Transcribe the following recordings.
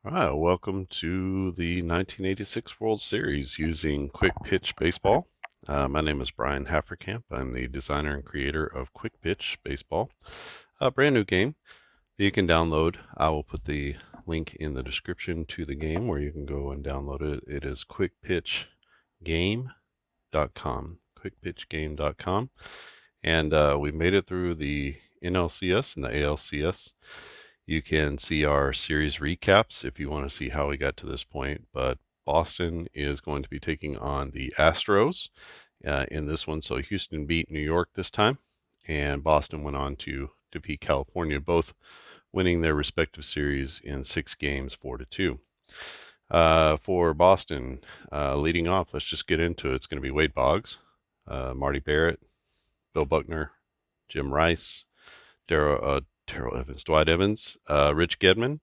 All right, welcome to the 1986 World Series using Quick Pitch Baseball. My name is Brian Hafferkamp. I'm the designer and creator of Quick Pitch Baseball, a brand new game that you can download. I will put the link in the description to the game where you can go and download it. It is quickpitchgame.com, quickpitchgame.com. And we made it through the NLCS and the ALCS. You can see our series recaps if you want to see how we got to this point. But Boston is going to be taking on the Astros in this one. So Houston beat New York this time, and Boston went on to defeat California, both winning their respective series in 6 games, 4-2. For Boston, leading off, let's just get into it. It's going to be Wade Boggs, Marty Barrett, Bill Buckner, Jim Rice, Dwight Evans, Rich Gedman,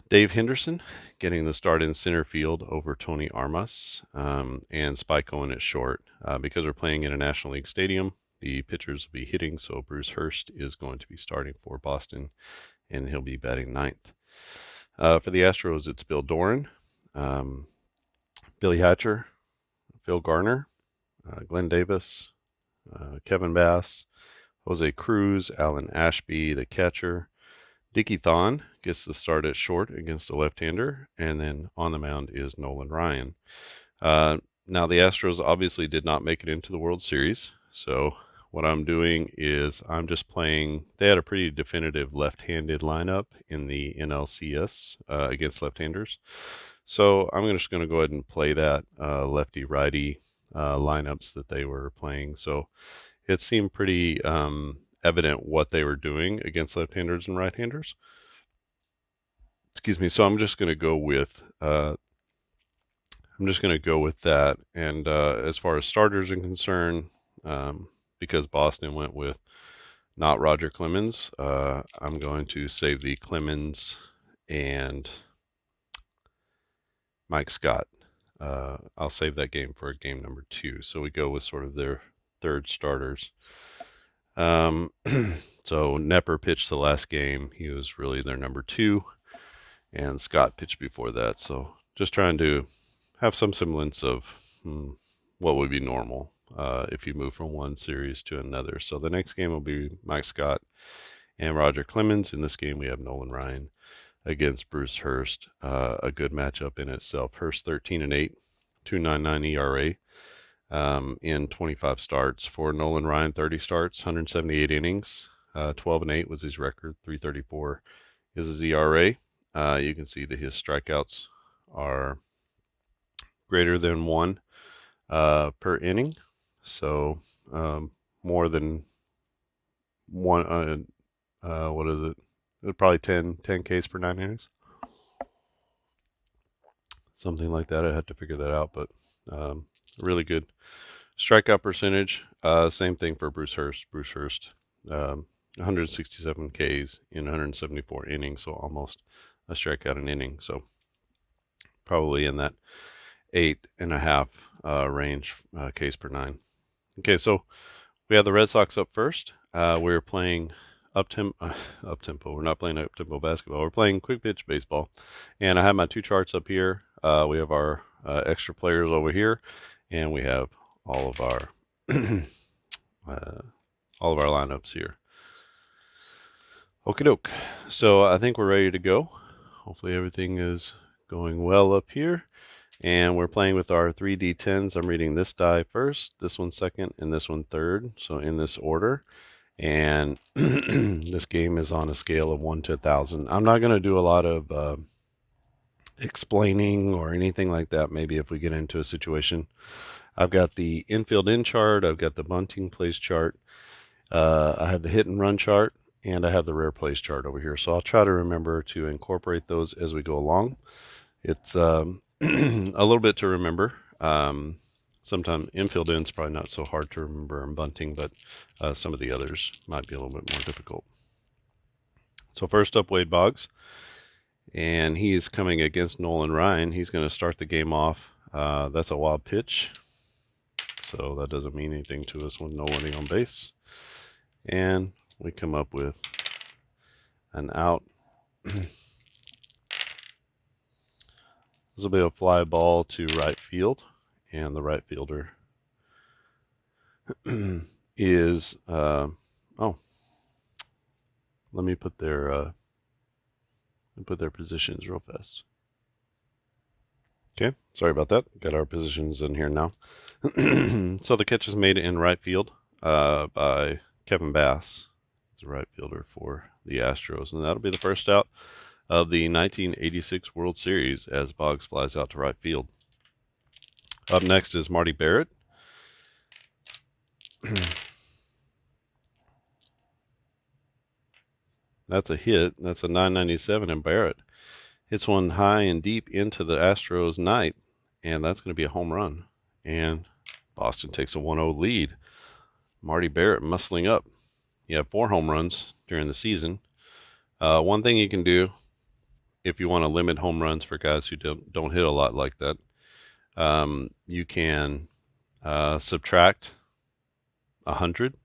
Dave Henderson getting the start in center field over Tony Armas, and Spike Owen at short. Because we're playing in a National League stadium, the pitchers will be hitting, so Bruce Hurst is going to be starting for Boston, and he'll be batting ninth. For the Astros, it's Bill Doran, Billy Hatcher, Phil Garner, Glenn Davis, Kevin Bass, Jose Cruz, Alan Ashby, the catcher. Dickie Thon gets the start at short against a left-hander, and then on the mound is Nolan Ryan. Now, the Astros obviously did not make it into the World Series, so what I'm doing is I'm just playing. They had a pretty definitive left-handed lineup in the NLCS against left-handers, so I'm just going to go ahead and play that lefty-righty lineups that they were playing. So it seemed pretty evident what they were doing against left-handers and right-handers. Excuse me. So I'm just going to go with that. And as far as starters are concerned, because Boston went with not Roger Clemens, I'm going to save the Clemens and Mike Scott. I'll save that game for game number 2. So we go with sort of their third starters. So Nepper pitched the last game. He was really their number 2, and Scott pitched before that. So just trying to have some semblance of what would be normal if you move from one series to another. So the next game will be Mike Scott and Roger Clemens. In this game, we have Nolan Ryan against Bruce Hurst. A good matchup in itself. Hurst 13-8, 2.99 ERA. In 25 starts. For Nolan Ryan, 30 starts, 178 innings, 12-8 was his record, 3.34 is his ERA. You can see that his strikeouts are greater than 1 per inning, so more than 1. What is it? It's probably 10 Ks per 9 innings, something like that. I had to figure that out, but really good strikeout percentage. Same thing for Bruce Hurst. 167 Ks in 174 innings, so almost a strikeout an inning. So probably in that 8.5 range, Ks per 9. Okay, so we have the Red Sox up first. We're playing up-tempo. We're not playing up-tempo basketball. We're playing quick pitch baseball. And I have my 2 charts up here. We have our extra players over here, and we have all of our lineups here. Okie doke. So I think we're ready to go. Hopefully everything is going well up here. And we're playing with our 3D10s. I'm reading this die first, this one second, and this one third. So in this order. And this game is on a scale of 1 to 1,000. I'm not going to do a lot of explaining or anything like that. Maybe if we get into a situation. I've got the infield in chart. I've got the bunting plays chart. I have the hit and run chart, and I have the rare plays chart over here. So I'll try to remember to incorporate those as we go along. It's a little bit to remember. Sometimes infield in's probably not so hard to remember in bunting, but some of the others might be a little bit more difficult. So first up, Wade Boggs, and he is coming against Nolan Ryan. He's going to start the game off. That's a wild pitch, so that doesn't mean anything to us with nobody on base. And we come up with an out This will be a fly ball to right field, and the right fielder is oh, let me put their positions real fast. Okay, sorry about that. Got our positions in here now. So the catch is made in right field by Kevin Bass. He's a right fielder for the Astros, and that'll be the first out of the 1986 World Series as Boggs flies out to right field. Up next is Marty Barrett. That's a hit. That's a 997, and Barrett hits one high and deep into the Astros' night, and that's going to be a home run. And Boston takes a 1-0 lead. Marty Barrett muscling up. You have 4 home runs during the season. One thing you can do if you want to limit home runs for guys who don't hit a lot like that, you can subtract 100.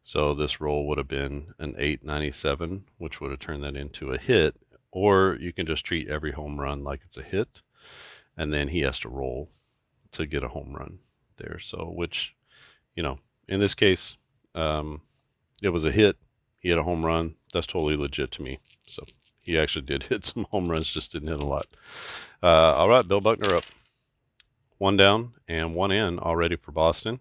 So this roll would have been an 897, which would have turned that into a hit. Or you can just treat every home run like it's a hit, and then he has to roll to get a home run there. So, which, in this case, it was a hit. He hit a home run. That's totally legit to me. So he actually did hit some home runs, just didn't hit a lot. All right, Bill Buckner up. 1 down and 1 in already for Boston.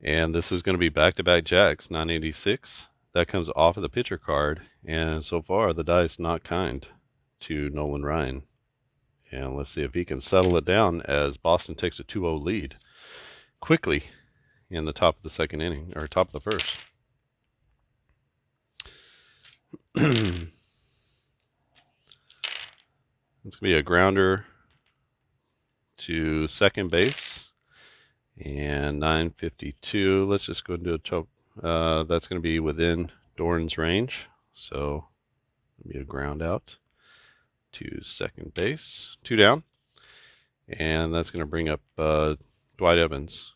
And this is going to be back-to-back jacks, 986. That comes off of the pitcher card. And so far, the dice not kind to Nolan Ryan. And let's see if he can settle it down as Boston takes a 2-0 lead quickly in the top of the second inning, or top of the first. It's going to be a grounder to second base. And 952. Let's just go into a choke. That's going to be within Doran's range. So it'll be a ground out to second base. 2 down. And that's going to bring up Dwight Evans.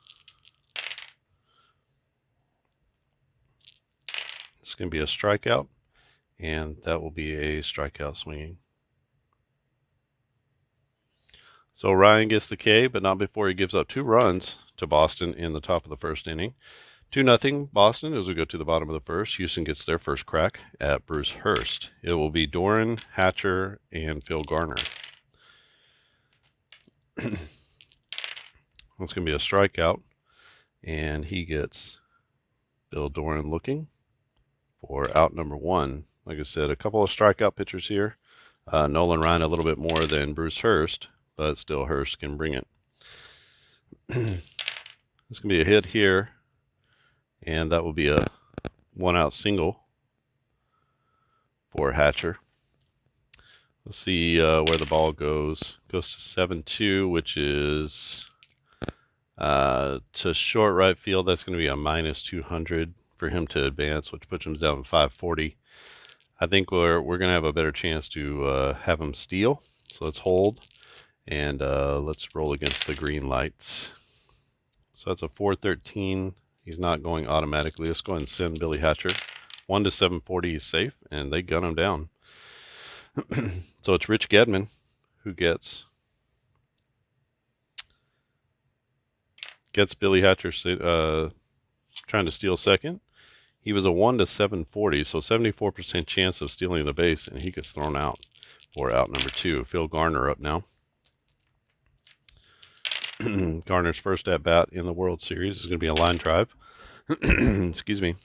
It's going to be a strikeout. And that will be a strikeout swinging. So Ryan gets the K, but not before he gives up 2 runs to Boston in the top of the first inning. 2-0 Boston as we go to the bottom of the first. Houston gets their first crack at Bruce Hurst. It will be Doran, Hatcher, and Phil Garner. It's going to be a strikeout, and he gets Bill Doran looking for out number 1. Like I said, a couple of strikeout pitchers here. Nolan Ryan a little bit more than Bruce Hurst, but still Hurst can bring it. It's going to be a hit here, and that will be a 1-out single for Hatcher. Let's see where the ball goes. Goes to 7-2, which is to short right field. That's going to be a -200 for him to advance, which puts him down to 540. I think we're going to have a better chance to have him steal. So let's hold. And let's roll against the green lights. So that's a 413. He's not going automatically. Let's go ahead and send Billy Hatcher. 1 to 740 is safe, and they gun him down. So it's Rich Gedman who gets Billy Hatcher trying to steal second. He was a 1 to 740, so 74% chance of stealing the base, and he gets thrown out for out number 2. Phil Garner up now. Garner's first at bat in the World Series is going to be a line drive. Excuse me.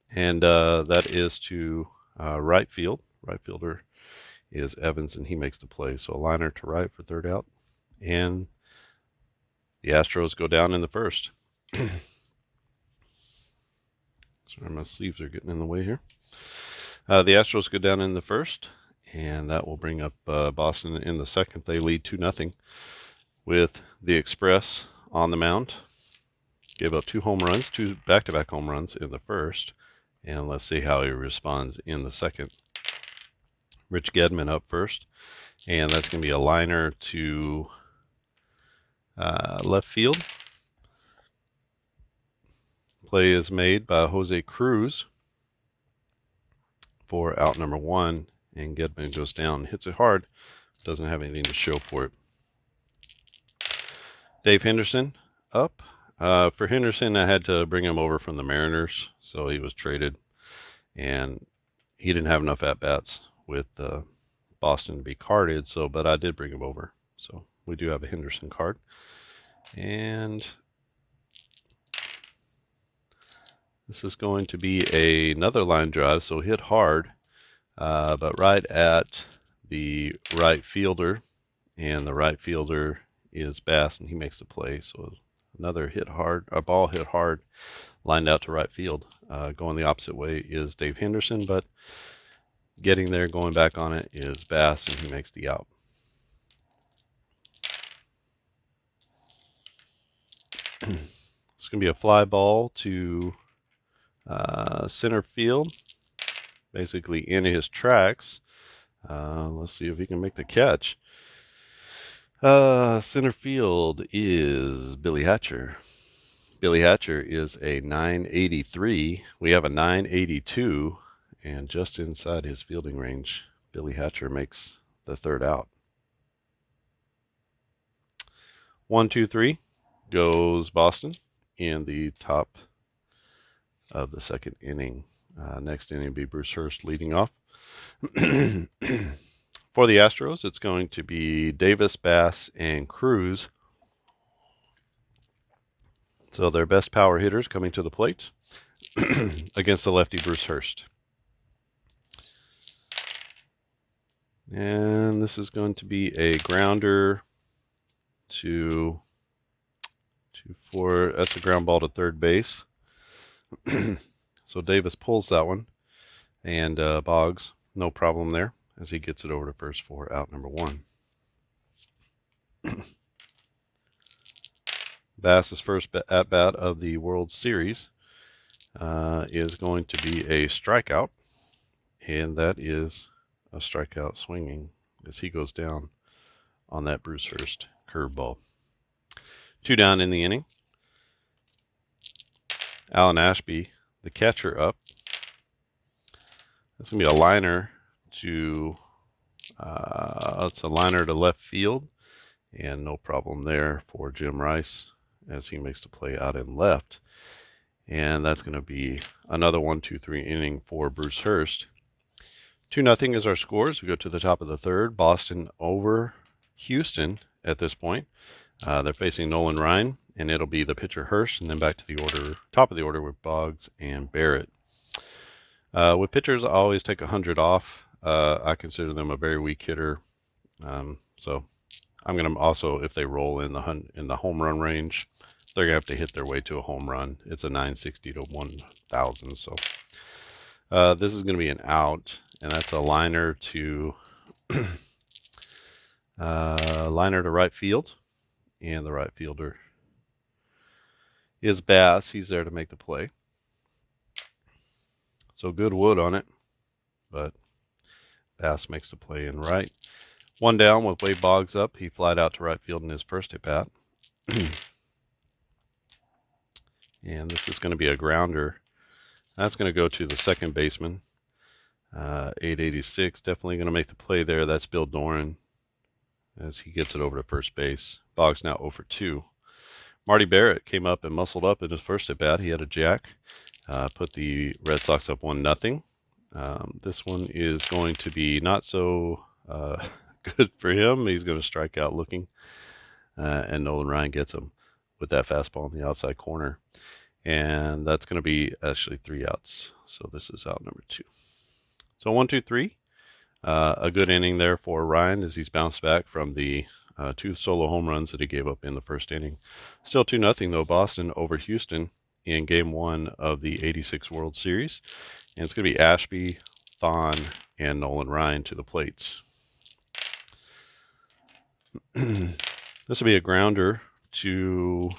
And that is to right field. Right fielder is Evans, and he makes the play. So a liner to right for third out. And the Astros go down in the first. Sorry, my sleeves are getting in the way here. The Astros go down in the first, and that will bring up Boston in the second. They lead 2-0 with the Express on the mound. Gave up 2 home runs, 2 back-to-back home runs in the first. And let's see how he responds in the second. Rich Gedman up first. And that's going to be a liner to left field. Play is made by Jose Cruz for out number 1. And Gedman goes down, hits it hard Doesn't have anything to show for it. Dave Henderson up. For Henderson, I had to bring him over from the Mariners, so he was traded, and he didn't have enough at-bats with Boston to be carded, but I did bring him over. So we do have a Henderson card. And this is going to be another line drive, so hit hard, but right at the right fielder, and the right fielder is Bass, and he makes the play. So another hit hard, a ball hit hard, lined out to right field. Going the opposite way is Dave Henderson, but getting there, going back on it is Bass, and he makes the out. It's going to be a fly ball to center field, basically in his tracks. Let's see if he can make the catch. Center field is Billy Hatcher. Billy Hatcher is a 983. We have a 982, and just inside his fielding range, Billy Hatcher makes the third out. 1-2-3 goes Boston in the top of the second inning. Next inning will be Bruce Hurst leading off. For the Astros, it's going to be Davis, Bass, and Cruz. So their best power hitters coming to the plate against the lefty Bruce Hurst. And this is going to be a grounder that's a ground ball to third base. So Davis pulls that one, and Boggs, no problem there, as he gets it over to first for out number 1. Bass's first at-bat of the World Series is going to be a strikeout, and that is a strikeout swinging as he goes down on that Bruce Hurst curveball. 2 down in the inning. Alan Ashby, the catcher, up. That's going to be a liner to it's a liner to left field, and no problem there for Jim Rice as he makes the play out in left. And that's going to be another 1-2-3 inning for Bruce Hurst. 2-0 is our scores. We go to the top of the third. Boston over Houston at this point. They're facing Nolan Ryan, and it'll be the pitcher Hurst, and then back to the order, top of the order with Boggs and Barrett. With pitchers, I always take 100 off. I consider them a very weak hitter. So I'm going to also, if they roll in the home run range, they're going to have to hit their way to a home run. It's a 960 to 1,000. So this is going to be an out, and that's a liner to right field, and the right fielder is Bass. He's there to make the play. So good wood on it, but Bass makes the play in right. 1 down with Wade Boggs up. He flied out to right field in his first at bat. And this is going to be a grounder. That's going to go to the second baseman. 886, definitely going to make the play there. That's Bill Doran as he gets it over to first base. Boggs now 0 for 2. Marty Barrett came up and muscled up in his first at bat. He had a jack. Put the Red Sox up 1-0. This one is going to be not so good for him. He's going to strike out looking, and Nolan Ryan gets him with that fastball in the outside corner. And that's going to be actually 3 outs. So this is out number 2. So 1-2-3. A good inning there for Ryan as he's bounced back from the 2 solo home runs that he gave up in the first inning. Still 2-0 though, Boston over Houston in Game 1 of the '86 World Series. And it's going to be Ashby, Thon, and Nolan Ryan to the plates. This will be a grounder to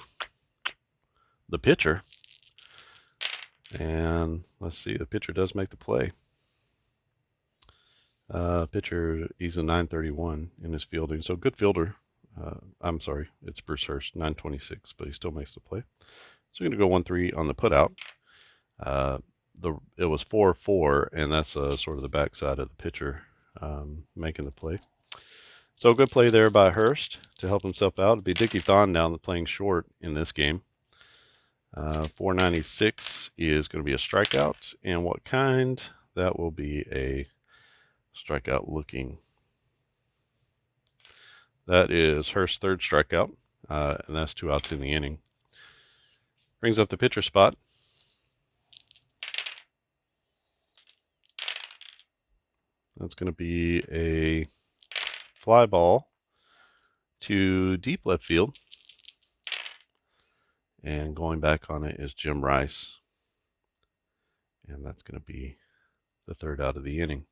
the pitcher. And let's see, the pitcher does make the play. Pitcher, he's a 931 in his fielding, so good fielder. I'm sorry, it's Bruce Hurst, 926, but he still makes the play. So we're going to go 1-3 on the putout. It was 4-4, and that's sort of the backside of the pitcher making the play. So good play there by Hurst to help himself out. It'll be Dickie Thon now playing short in this game. 496 is going to be a strikeout. And what kind? That will be a strikeout looking. That is Hurst's third strikeout, and that's 2 outs in the inning. Brings up the pitcher spot. That's going to be a fly ball to deep left field. And going back on it is Jim Rice. And that's going to be the third out of the inning.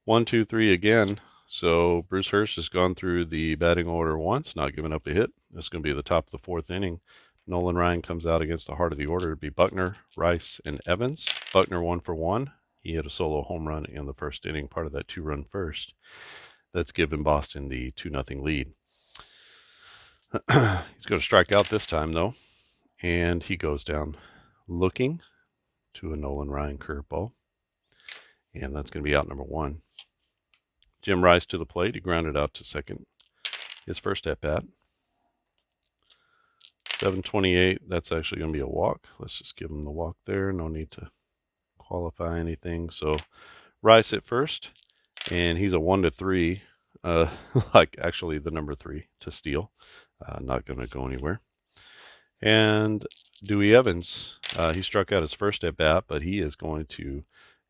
1, 2, 3 again. So Bruce Hurst has gone through the batting order once, not giving up a hit. It's going to be the top of the 4th inning. Nolan Ryan comes out against the heart of the order. It'd be Buckner, Rice, and Evans. Buckner 1 for 1. He had a solo home run in the first inning, part of that 2-run first. That's given Boston the 2-0 lead. He's going to strike out this time, though. And he goes down looking to a Nolan Ryan curveball. And that's going to be out number 1. Jim Rice to the plate. He grounded out to second. His first at bat. 728. That's actually going to be a walk. Let's just give him the walk there. No need to qualify anything. So Rice at first. And he's a 1-3. Like actually the number 3 to steal. Not going to go anywhere. And Dewey Evans, he struck out his first at bat, but he is going to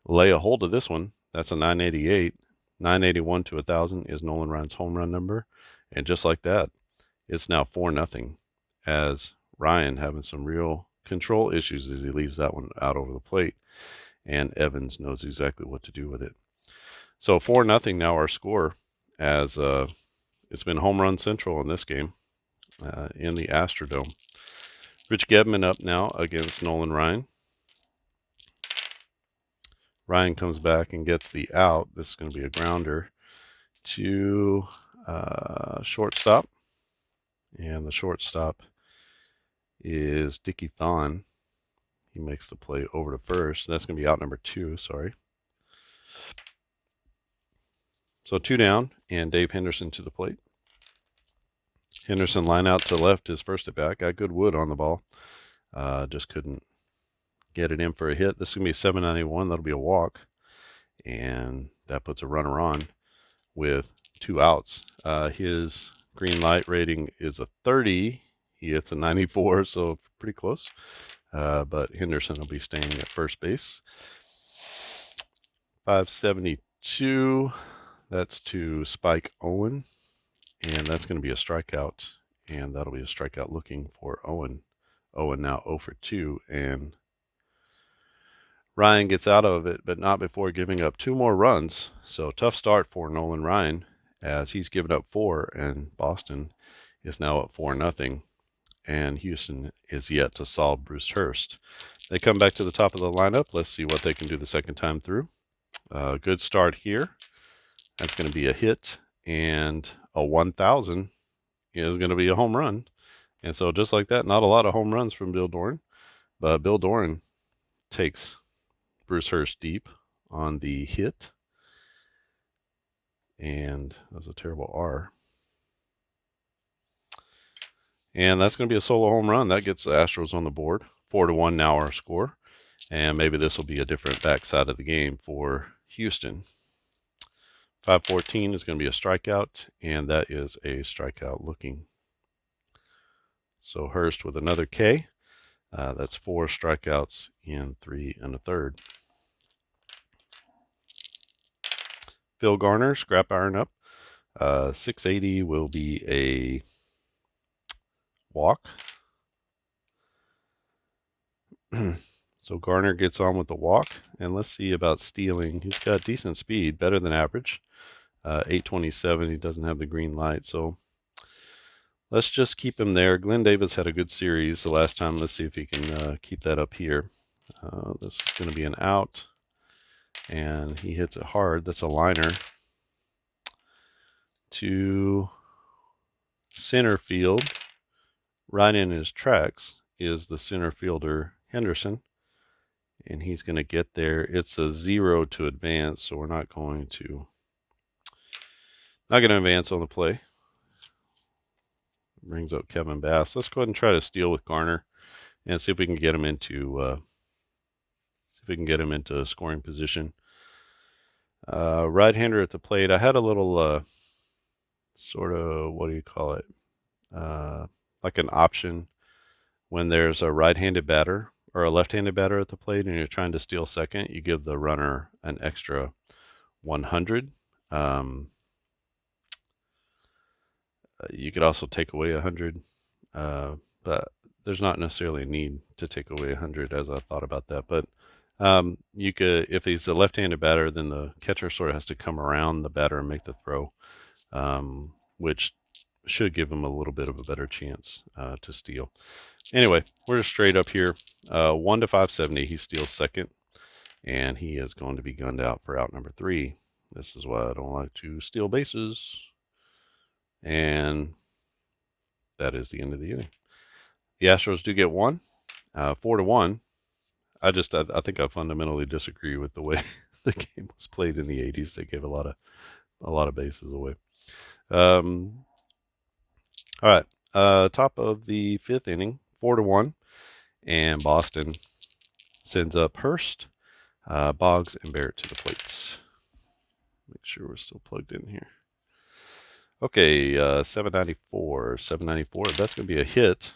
lay a hold of this one. That's a 988. 981 to 1,000 is Nolan Ryan's home run number. And just like that, it's now 4-0 as Ryan having some real control issues as he leaves that one out over the plate. And Evans knows exactly what to do with it. So 4-0 now our score as it's been home run central in this game in the Astrodome. Rich Gedman up now against Nolan Ryan. Ryan comes back and gets the out. This is going to be a grounder to shortstop. And the shortstop is Dickie Thon. He makes the play over to first. That's going to be out number 2, sorry. So 2 down, and Dave Henderson to the plate. Henderson line out to left his first at bat. Got good wood on the ball. Just couldn't get it in for a hit. This is going to be 791. That'll be a walk. And that puts a runner on with 2 outs. His green light rating is a 30. He hits a 94, so pretty close. But Henderson will be staying at first base. 572. That's to Spike Owen. And that's going to be a strikeout. And that'll be a strikeout looking for Owen. Owen now 0 for 2. And Ryan gets out of it, but not before giving up 2 more runs. So tough start for Nolan Ryan as he's given up 4, and Boston is now at 4-0. And Houston is yet to solve Bruce Hurst. They come back to the top of the lineup. Let's see what they can do the second time through. Good start here. That's going to be a hit, and a 1,000 is going to be a home run. And so just like that, not a lot of home runs from Bill Doran, but Bill Doran takes Bruce Hurst deep on the hit. And that was a terrible R. And that's going to be a solo home run. That gets the Astros on the board. 4-1 now our score. And maybe this will be a different backside of the game for Houston. 514 is going to be a strikeout, and that is a strikeout looking. So Hurst with another K. That's 4 strikeouts in 3 1/3. Phil Garner, scrap iron up. 680 will be a walk. So Garner gets on with the walk, and let's see about stealing. He's got decent speed, better than average. 827, he doesn't have the green light, so let's just keep him there. Glenn Davis had a good series the last time. Let's see if he can keep that up here. This is going to be an out, and he hits it hard. That's a liner to center field. Right in his tracks is the center fielder Henderson, and he's going to get there. It's a 0 to advance, so we're not going to Not going to advance on the play. Brings up Kevin Bass. Let's go ahead and try to steal with Garner and see if we can get him into scoring position. Right-hander at the plate. I had a little sort of, what do you call it? Like an option when there's a right-handed batter or a left-handed batter at the plate and you're trying to steal second, you give the runner an extra 100. You could also take away 100, but there's not necessarily a need to take away 100 as I thought about that. But you could, if he's a left-handed batter, then the catcher sort of has to come around the batter and make the throw, which should give him a little bit of a better chance to steal. Anyway, we're just straight up here. 1 to 570, he steals second, and he is going to be gunned out for out number 3. This is why I don't like to steal bases. And that is the end of the inning. The Astros do get 1, 4 to 1. I think I fundamentally disagree with the way the game was played in the 80s. They gave a lot of bases away. All right. Top of the 5th inning, 4 to 1, and Boston sends up Hurst, Boggs, and Barrett to the plates. Make sure we're still plugged in here. Okay, 794. That's going to be a hit.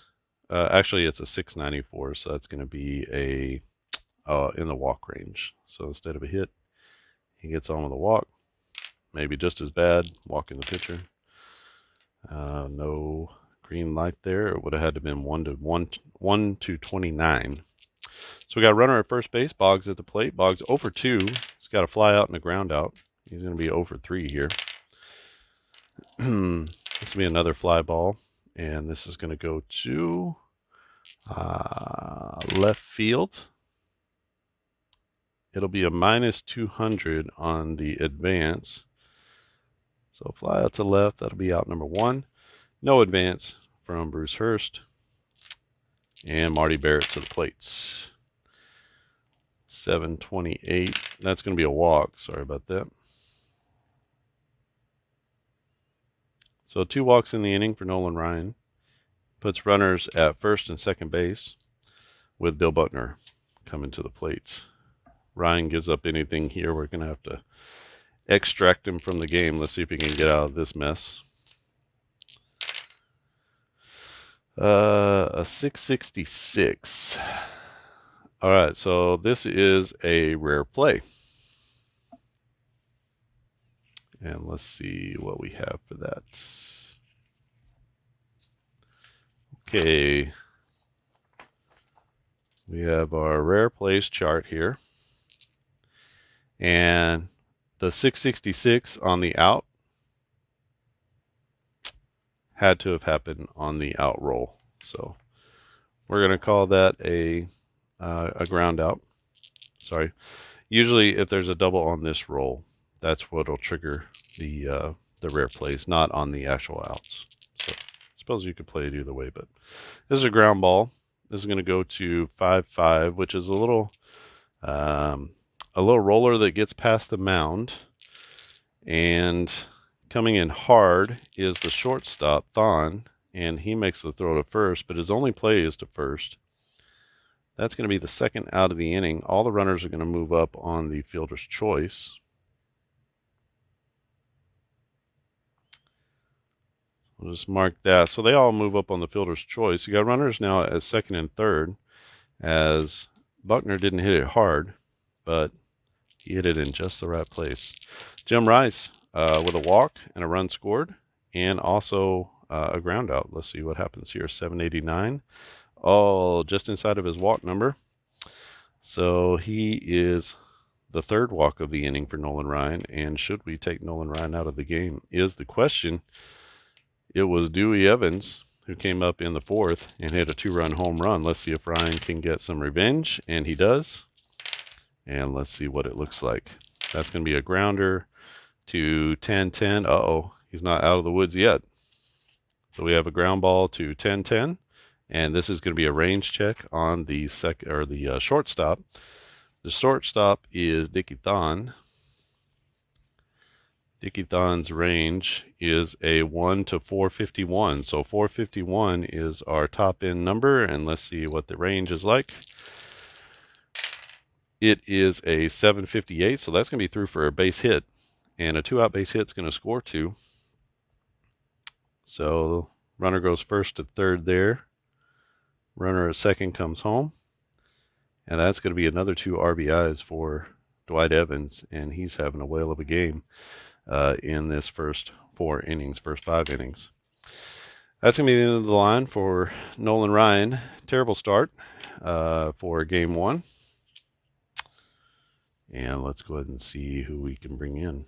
Actually, it's a 694, so that's going to be in the walk range. So instead of a hit, he gets on with a walk. Maybe just as bad, walking the pitcher. No green light there. It would have had to have been 1 to 29. So we got a runner at first base. Boggs at the plate. Boggs 0 for 2. He's got a fly out and a ground out. He's going to be 0 for 3 here. This will be another fly ball, and this is going to go to left field. It'll be a minus 200 on the advance. So fly out to left. That'll be out number 1. No advance from Bruce Hurst. And Marty Barrett to the plates. 728. That's going to be a walk. Sorry about that. So 2 walks in the inning for Nolan Ryan. Puts runners at first and second base with Bill Buckner coming to the plates. Ryan gives up anything here. We're going to have to extract him from the game. Let's see if he can get out of this mess. A 666. All right, so this is a rare play. And let's see what we have for that. Okay. We have our rare plays chart here. And the 666 on the out had to have happened on the out roll. So we're going to call that a ground out. Sorry. Usually if there's a double on this roll, that's what will trigger the rare plays, not on the actual outs. So I suppose you could play it either way, but this is a ground ball. This is going to go to 5-5, which is a little roller that gets past the mound. And coming in hard is the shortstop, Thon, and he makes the throw to first, but his only play is to first. That's going to be the second out of the inning. All the runners are going to move up on the fielder's choice. We'll just mark that. So they all move up on the fielder's choice. You got runners now at second and third, as Buckner didn't hit it hard, but he hit it in just the right place. Jim Rice with a walk and a run scored, and also a ground out. Let's see what happens here. 789. Oh, just inside of his walk number. So he is the third walk of the inning for Nolan Ryan. And should we take Nolan Ryan out of the game is the question. It was Dewey Evans who came up in the 4th and hit a 2-run home run. Let's see if Ryan can get some revenge, and he does. And let's see what it looks like. That's going to be a grounder to 10-10. Uh-oh, he's not out of the woods yet. So we have a ground ball to 10-10, and this is going to be a range check on the shortstop. The shortstop is Dickie Thon. Dickie Thon's range is a 1 to 451. So 451 is our top end number, and let's see what the range is like. It is a 758, so that's going to be through for a base hit, and a 2-out base hit is going to score 2. So runner goes first to third there. Runner at second comes home, and that's going to be another 2 RBIs for Dwight Evans, and he's having a whale of a game in this first 5 innings. That's going to be the end of the line for Nolan Ryan. Terrible start for game 1. And let's go ahead and see who we can bring in.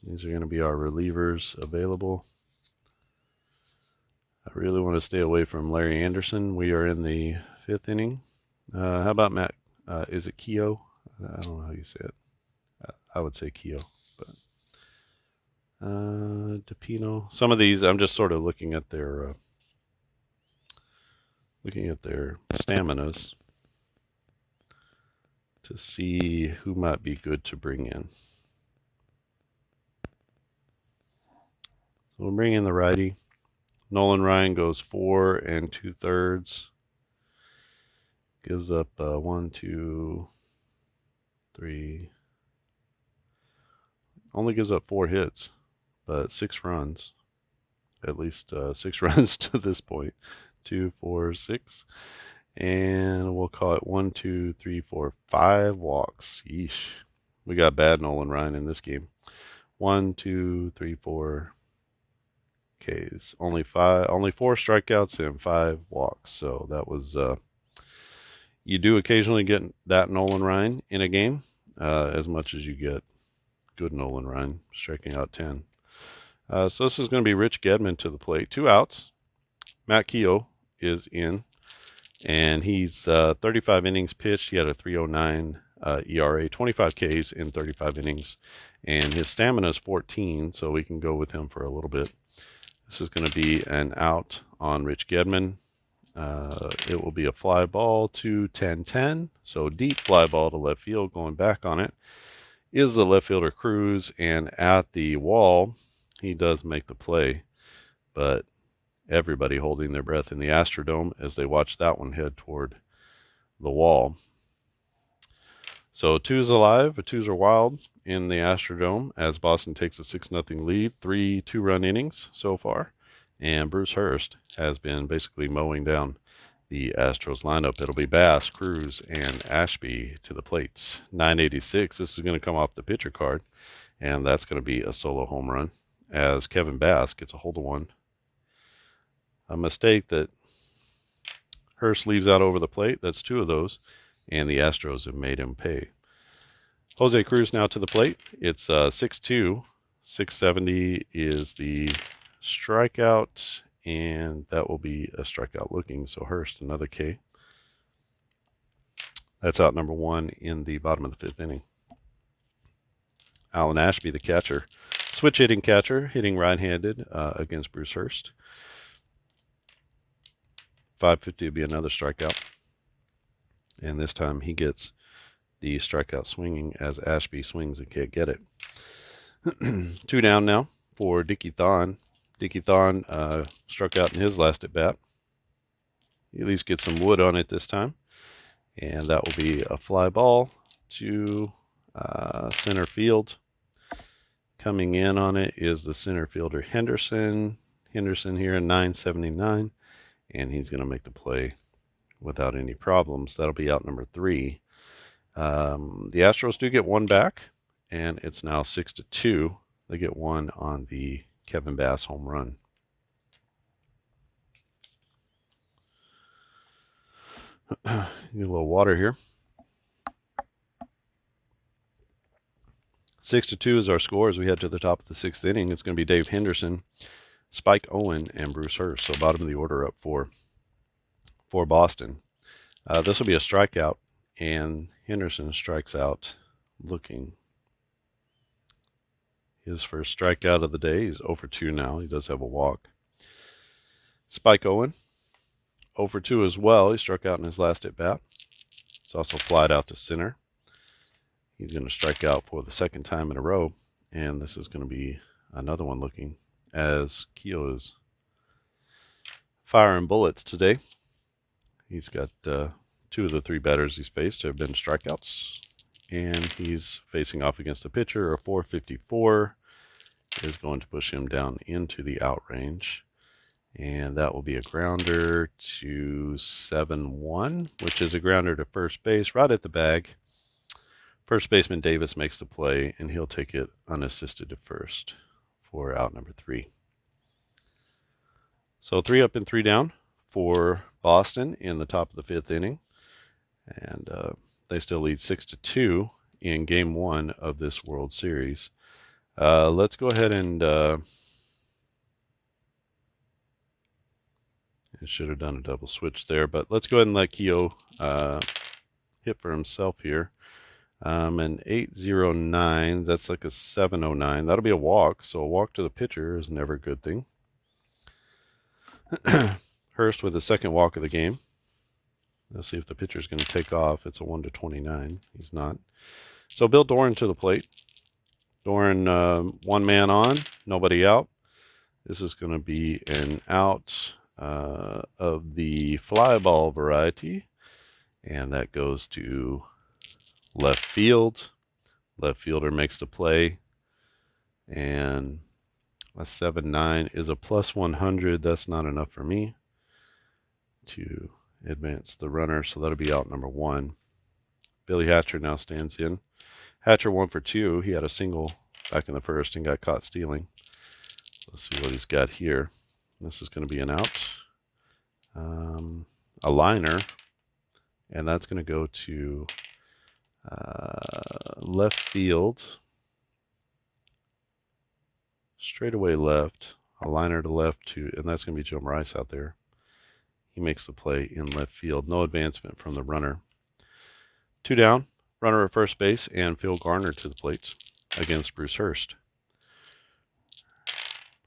These are going to be our relievers available. I really want to stay away from Larry Anderson. We are in the 5th inning. How about Matt? Is it Keogh? I don't know how you say it. I would say Keogh, but DePino. Some of these, I'm just sort of looking at their staminas to see who might be good to bring in. So we'll bring in the righty. Nolan Ryan goes 4 2/3. Gives up 1, 2, 3. Only gives up 4 hits, but 6 runs. At least 6 runs to this point. 2, 4, 6. And we'll call it 1, 2, 3, 4, 5 walks. Yeesh. We got bad Nolan Ryan in this game. 1, 2, 3, 4 Ks. Only 4 strikeouts and 5 walks. So that was you do occasionally get that Nolan Ryan in a game, as much as you get good Nolan Ryan, striking out 10. So this is going to be Rich Gedman to the plate. 2 outs. Matt Keogh is in, and he's 35 innings pitched. He had a 3.09 ERA, 25 Ks in 35 innings, and his stamina is 14, so we can go with him for a little bit. This is going to be an out on Rich Gedman. It will be a fly ball to 10-10, so deep fly ball to left field. Going back on it is the left fielder Cruz, and at the wall, he does make the play, but everybody holding their breath in the Astrodome as they watch that one head toward the wall. So 2's alive, but 2's are wild in the Astrodome as Boston takes a 6-0 lead. 3 2-run innings so far, and Bruce Hurst has been basically mowing down the Astros lineup. It'll be Bass, Cruz, and Ashby to the plates. 986. This is going to come off the pitcher card, and that's going to be a solo home run as Kevin Bass gets a hold of one. A mistake that Hurst leaves out over the plate. That's 2 of those, and the Astros have made him pay. Jose Cruz now to the plate. It's 6-2. 670 is the strikeout, and that will be a strikeout looking. So Hurst, another K. That's out number 1 in the bottom of the 5th inning. Alan Ashby, the catcher. Switch hitting catcher, hitting right-handed against Bruce Hurst. 550 will be another strikeout. And this time he gets the strikeout swinging as Ashby swings and can't get it. 2 down now for Dickie Thon. Dickie Thon struck out in his last at bat. He at least gets some wood on it this time. And that will be a fly ball to center field. Coming in on it is the center fielder Henderson. Henderson here in 979. And he's going to make the play without any problems. That'll be out number 3. The Astros do get 1 back, and it's now 6-2. They get 1 on the Kevin Bass home run. Get a little water here. 6-2 is our score as we head to the top of the 6th inning. It's going to be Dave Henderson, Spike Owen, and Bruce Hurst. So bottom of the order up for Boston. This will be a strikeout, and Henderson strikes out looking. His first strikeout of the day. He's 0 for 2 now. He does have a walk. Spike Owen, 0 for 2 as well. He struck out in his last at bat. He's also flied out to center. He's going to strike out for the second time in a row, and this is going to be another one looking as Keogh is firing bullets today. He's got 2 of the 3 batters he's faced have been strikeouts, and he's facing off against a pitcher. A 454 is going to push him down into the out range, and that will be a grounder to 7-1, which is a grounder to first base, right at the bag. First baseman Davis makes the play, and he'll take it unassisted to first for out number 3. So 3 up and 3 down for Boston in the top of the 5th inning, and they still lead 6-2 in Game 1 of this World Series. Let's go ahead and I should have done a double switch there, but let's go ahead and let Keogh hit for himself here. An 809, that's like a 709. That'll be a walk, so a walk to the pitcher is never a good thing. Hurst with the second walk of the game. Let's see if the pitcher's going to take off. It's a 1-29. He's not. So Bill Doran to the plate. Doran, 1 man on, nobody out. This is going to be an out of the fly ball variety, and that goes to left field. Left fielder makes the play, and a 7-9 is a plus 100. That's not enough for me to advance the runner, so that'll be out number 1. Billy Hatcher now stands in. Hatcher 1 for 2. He had a single back in the first and got caught stealing. Let's see what he's got here. This is going to be an out. A liner, and that's going to go to left field. Straightaway left. A liner to left, and that's going to be Joe Rice out there. He makes the play in left field. No advancement from the runner. 2 down. Runner at first base, and Phil Garner to the plate against Bruce Hurst.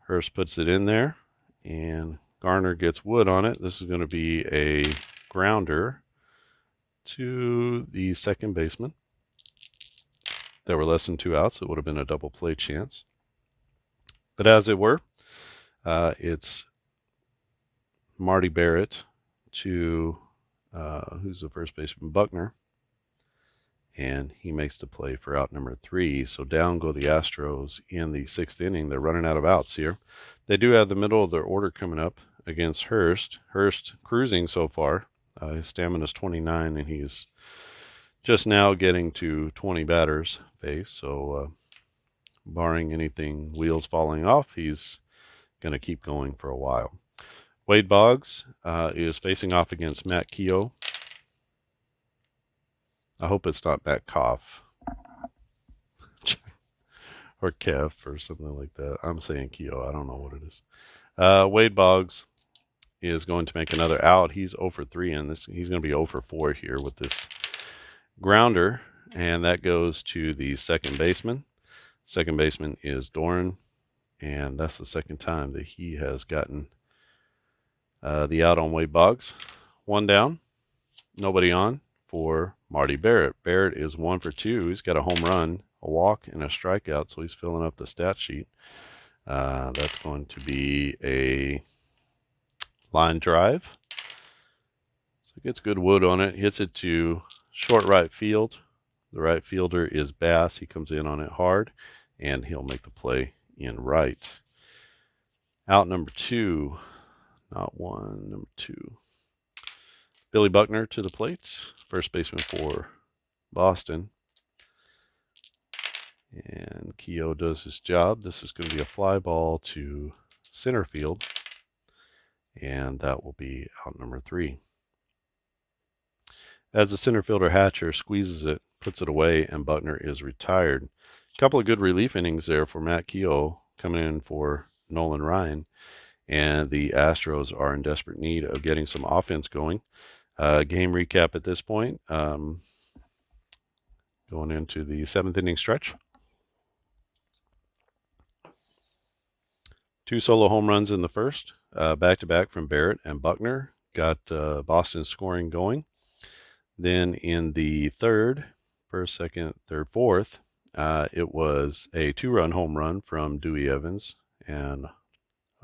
Hurst puts it in there, and Garner gets wood on it. This is going to be a grounder to the second baseman. There were less than 2 outs. It would have been a double play chance. But as it were, it's Marty Barrett to, who's the first baseman, Buckner. And he makes the play for out number 3. So down go the Astros in the 6th inning. They're running out of outs here. They do have the middle of their order coming up against Hurst. Hurst cruising so far. His stamina is 29, and he's just now getting to 20 batters base. So barring anything, wheels falling off, he's going to keep going for a while. Wade Boggs is facing off against Matt Keogh. I hope it's not Matt Koff or Kev or something like that. I'm saying Keogh. I don't know what it is. Wade Boggs is going to make another out. He's 0 for 3, and he's going to be 0 for 4 here with this grounder, and that goes to the second baseman. Second baseman is Doran, and that's the second time that he has gotten the out on Wade Boggs. 1 down, nobody on for Marty Barrett. Barrett is 1 for 2. He's got a home run, a walk, and a strikeout, so he's filling up the stat sheet. That's going to be a line drive. So gets good wood on it, hits it to short right field. The right fielder is Bass. He comes in on it hard, and he'll make the play in right. Out number 2, not 1, number 2. Billy Buckner to the plate, first baseman for Boston. And Keogh does his job. This is going to be a fly ball to center field, and that will be out number 3. As the center fielder Hatcher squeezes it, puts it away, and Buckner is retired. A couple of good relief innings there for Matt Keogh coming in for Nolan Ryan, and the Astros are in desperate need of getting some offense going. Game recap at this point, going into the 7th inning stretch. 2 solo home runs in the first, back-to-back from Barrett and Buckner, got Boston scoring going. Then in the third, first, second, third, fourth. It was a 2-run home run from Dewey Evans and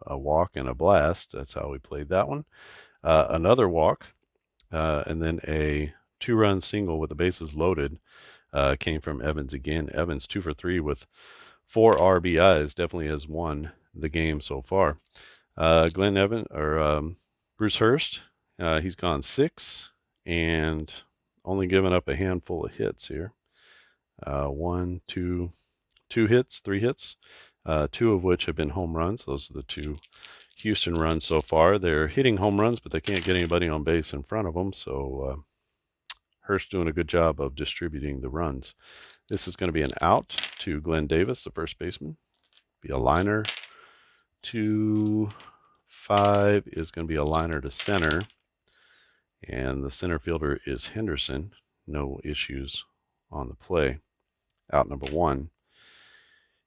a walk and a blast. That's how we played that one. Another walk, and then a 2-run single with the bases loaded came from Evans again. Evans 2 for 3 with 4 RBIs. Definitely has won the game so far. Bruce Hurst, he's gone 6 and only given up a handful of hits here. 2 hits, 3 hits, 2 of which have been home runs. Those are the 2 Houston runs so far. They're hitting home runs, but they can't get anybody on base in front of them. So Hurst doing a good job of distributing the runs. This is going to be an out to Glenn Davis, the first baseman. Be a liner. 2-5 is going to be a liner to center. And the center fielder is Henderson. No issues on the play. Out number 1.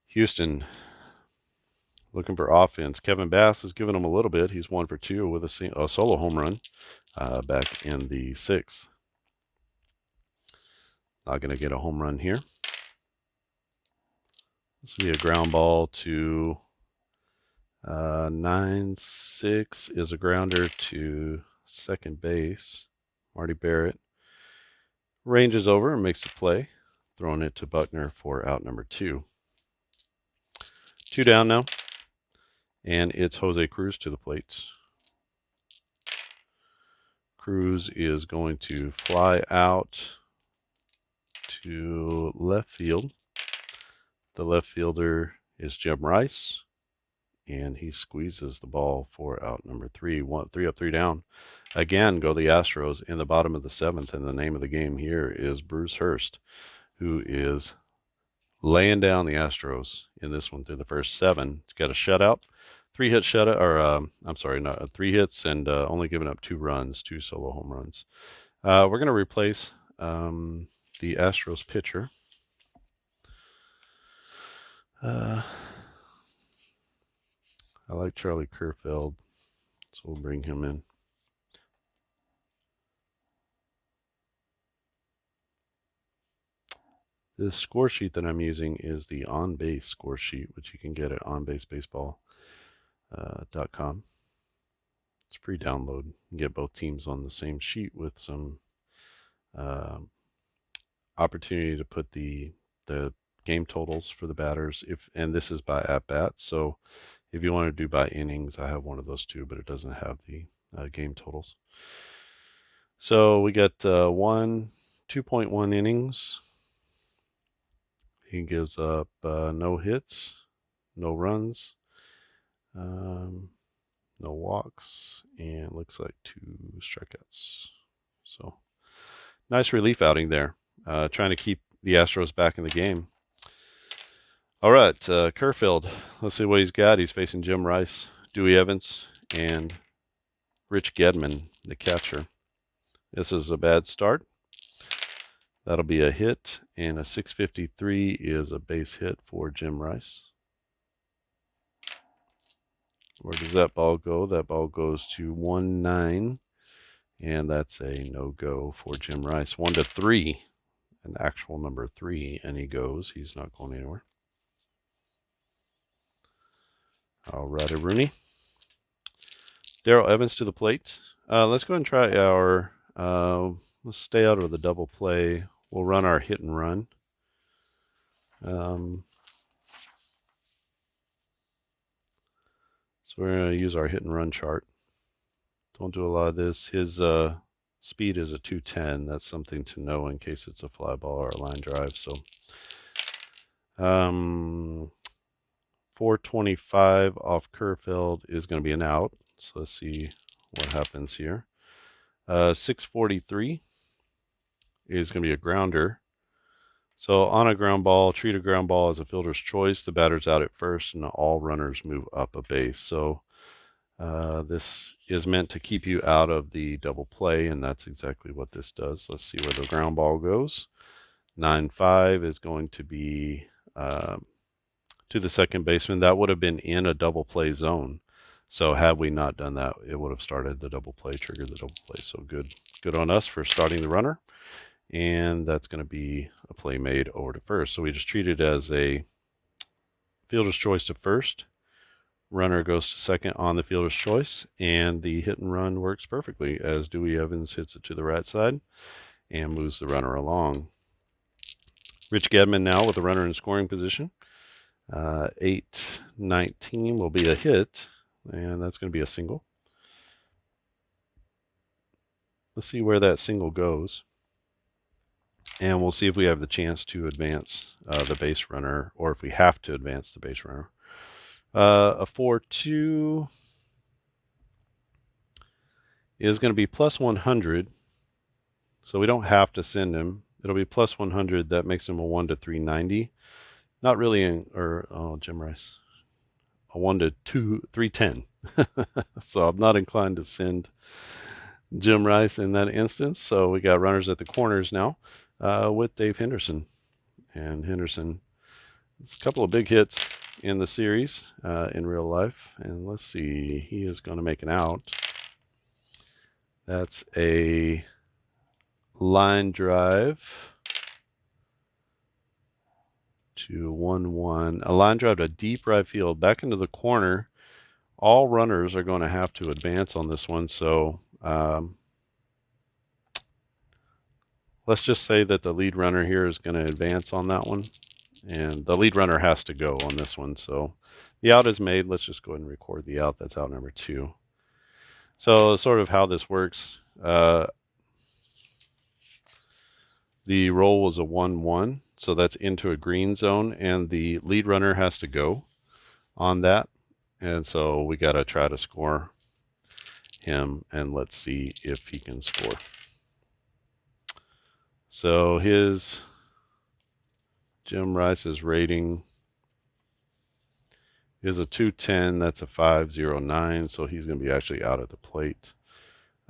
Houston looking for offense. Kevin Bass has given him a little bit. He's 1 for 2 with a solo home run back in the 6th. Not going to get a home run here. This will be a ground ball to 9-6 is a grounder to second base. Marty Barrett ranges over and makes the play, throwing it to Buckner for out number 2. 2 down now, and it's Jose Cruz to the plate. Cruz is going to fly out to left field. The left fielder is Jim Rice, and he squeezes the ball for out number 3. 3 up, 3 down. Again, go the Astros in the bottom of the 7th, and the name of the game here is Bruce Hurst, who is laying down the Astros in this one through the first 7. He's got a shutout, 3 hit shutout, or 3 hits and only giving up 2 runs, 2 solo home runs. We're going to replace the Astros pitcher. I like Charlie Kerfeld, so we'll bring him in. This score sheet that I'm using is the on-base score sheet, which you can get at onbasebaseball.com. It's a free download. You can get both teams on the same sheet with some opportunity to put the game totals for the batters. And this is by at bat. So if you want to do by innings, I have one of those too, but it doesn't have the game totals. So we got 2.1 innings. He gives up no hits, no runs, no walks, and looks like 2 strikeouts. So nice relief outing there, trying to keep the Astros back in the game. All right, Kerfeld, let's see what he's got. He's facing Jim Rice, Dewey Evans, and Rich Gedman, the catcher. This is a bad start. That'll be a hit, and a 653 is a base hit for Jim Rice. Where does that ball go? That ball goes to 1-9, and that's a no-go for Jim Rice. 1-3, an actual number 3, and he goes. He's not going anywhere. All righty, Rooney. Darrell Evans to the plate. Let's go ahead and try our, let's stay out of the double play. We'll run our hit and run. So we're going to use our hit and run chart. Don't do a lot of this. His speed is a 210. That's something to know in case it's a fly ball or a line drive. So 425 off Kerfeld is going to be an out. So let's see what happens here. 643 is going to be a grounder. So on a ground ball, treat a ground ball as a fielder's choice. The batter's out at first, and all runners move up a base. So this is meant to keep you out of the double play, and that's exactly what this does. Let's see where the ground ball goes. 9-5 is going to be to the second baseman. That would have been in a double play zone. So had we not done that, it would have started the double play, triggered the double play. So good on us for starting the runner. and that's going to be a play made over to first. So we just treat it as a fielder's choice to first. Runner goes to second on the fielder's choice, and the hit and run works perfectly as Dewey Evans hits it to the right side and moves the runner along. Rich Gedman now with the runner in scoring position. 8-19 will be a hit, and that's going to be a single. Let's see where that single goes. And we'll see if we have the chance to advance the base runner, or if we have to advance the base runner. A 4-2 is going to be plus 100. So we don't have to send him. It'll be plus 100. That makes him a 1 to 390. Not really, Jim Rice. A 1 to 310. So I'm not inclined to send Jim Rice in that instance. So we got runners at the corners now with Dave Henderson. And Henderson, it's a couple of big hits in the series in real life. And let's see, he is going to make an out. That's a line drive to 1-1. A line drive to deep right field, back into the corner. All runners are going to have to advance on this one. So let's just say that the lead runner here is going to advance on that one. And the lead runner has to go on this one. So the out is made. Let's just go ahead and record the out. That's out number 2. So sort of how this works. The roll was a 1-1, so that's into a green zone, and the lead runner has to go on that. And so we got to try to score him, and let's see if he can score. So his Jim Rice's rating is a 210. That's a 509, so he's going to be actually out at the plate.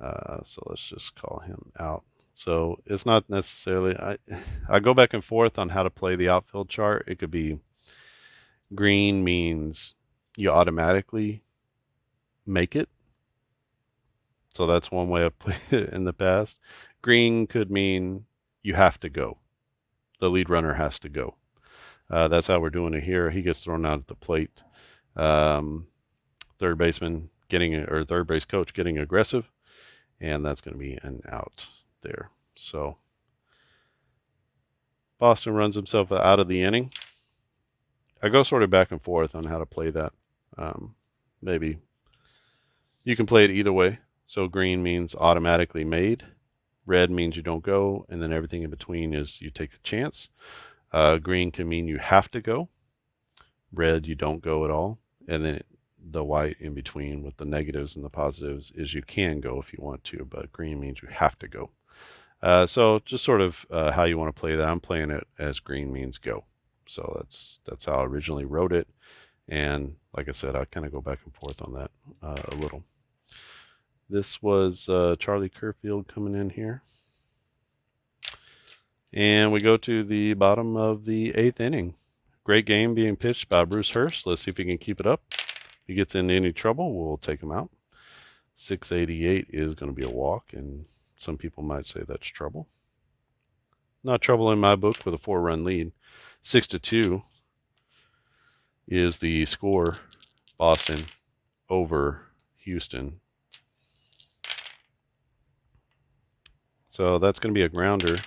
So let's just call him out. So it's not necessarily, I go back and forth on how to play the outfield chart. It could be green means you automatically make it. So that's one way I've played it in the past. Green could mean you have to go. The lead runner has to go. That's how we're doing it here. He gets thrown out at the plate. Third baseman third base coach getting aggressive, and that's going to be an out there. So Boston runs himself out of the inning. I go sort of back and forth on how to play that. Maybe you can play it either way. So green means automatically made. Red means you don't go. And then everything in between is you take the chance. Green can mean you have to go. Red, you don't go at all. And then the white in between with the negatives and the positives is you can go if you want to, but green means you have to go. So just sort of how you want to play that. I'm playing it as green means go. So that's how I originally wrote it. And like I said, I kind of go back and forth on that a little. This was Charlie Kerfield coming in here. And we go to the bottom of the 8th inning. Great game being pitched by Bruce Hurst. Let's see if he can keep it up. If he gets into any trouble, we'll take him out. 688 is going to be a walk, and some people might say that's trouble. Not trouble in my book with a 4-run lead. 6-2 is the score. Boston over Houston. So that's going to be a grounder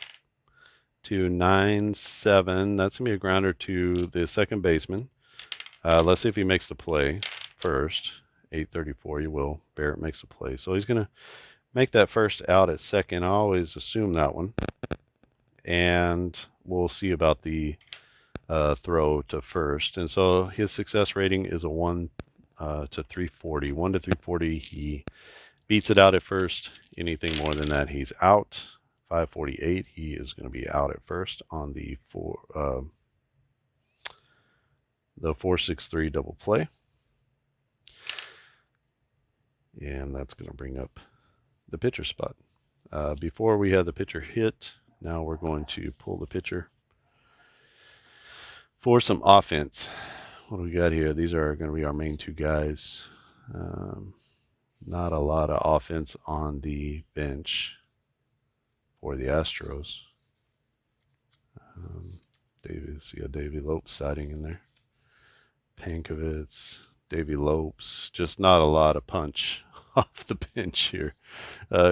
to 9-7. That's going to be a grounder to the second baseman. Let's see if he makes the play first. 834, you will. Barrett makes the play. So he's going to make that first out at second. I always assume that one. And we'll see about the throw to first. And so his success rating is a 1 to 340. 1 to 340, he beats it out at first. Anything more than that, he's out. 548, he is going to be out at first on the 463 double play. And that's going to bring up the pitcher spot. Before we had the pitcher hit, now we're going to pull the pitcher for some offense. What do we got here? These are going to be our main 2 guys. Not a lot of offense on the bench for the Astros. See a Davy Lopes sighting in there. Pankovitz, Davy Lopes. Just not a lot of punch off the bench here.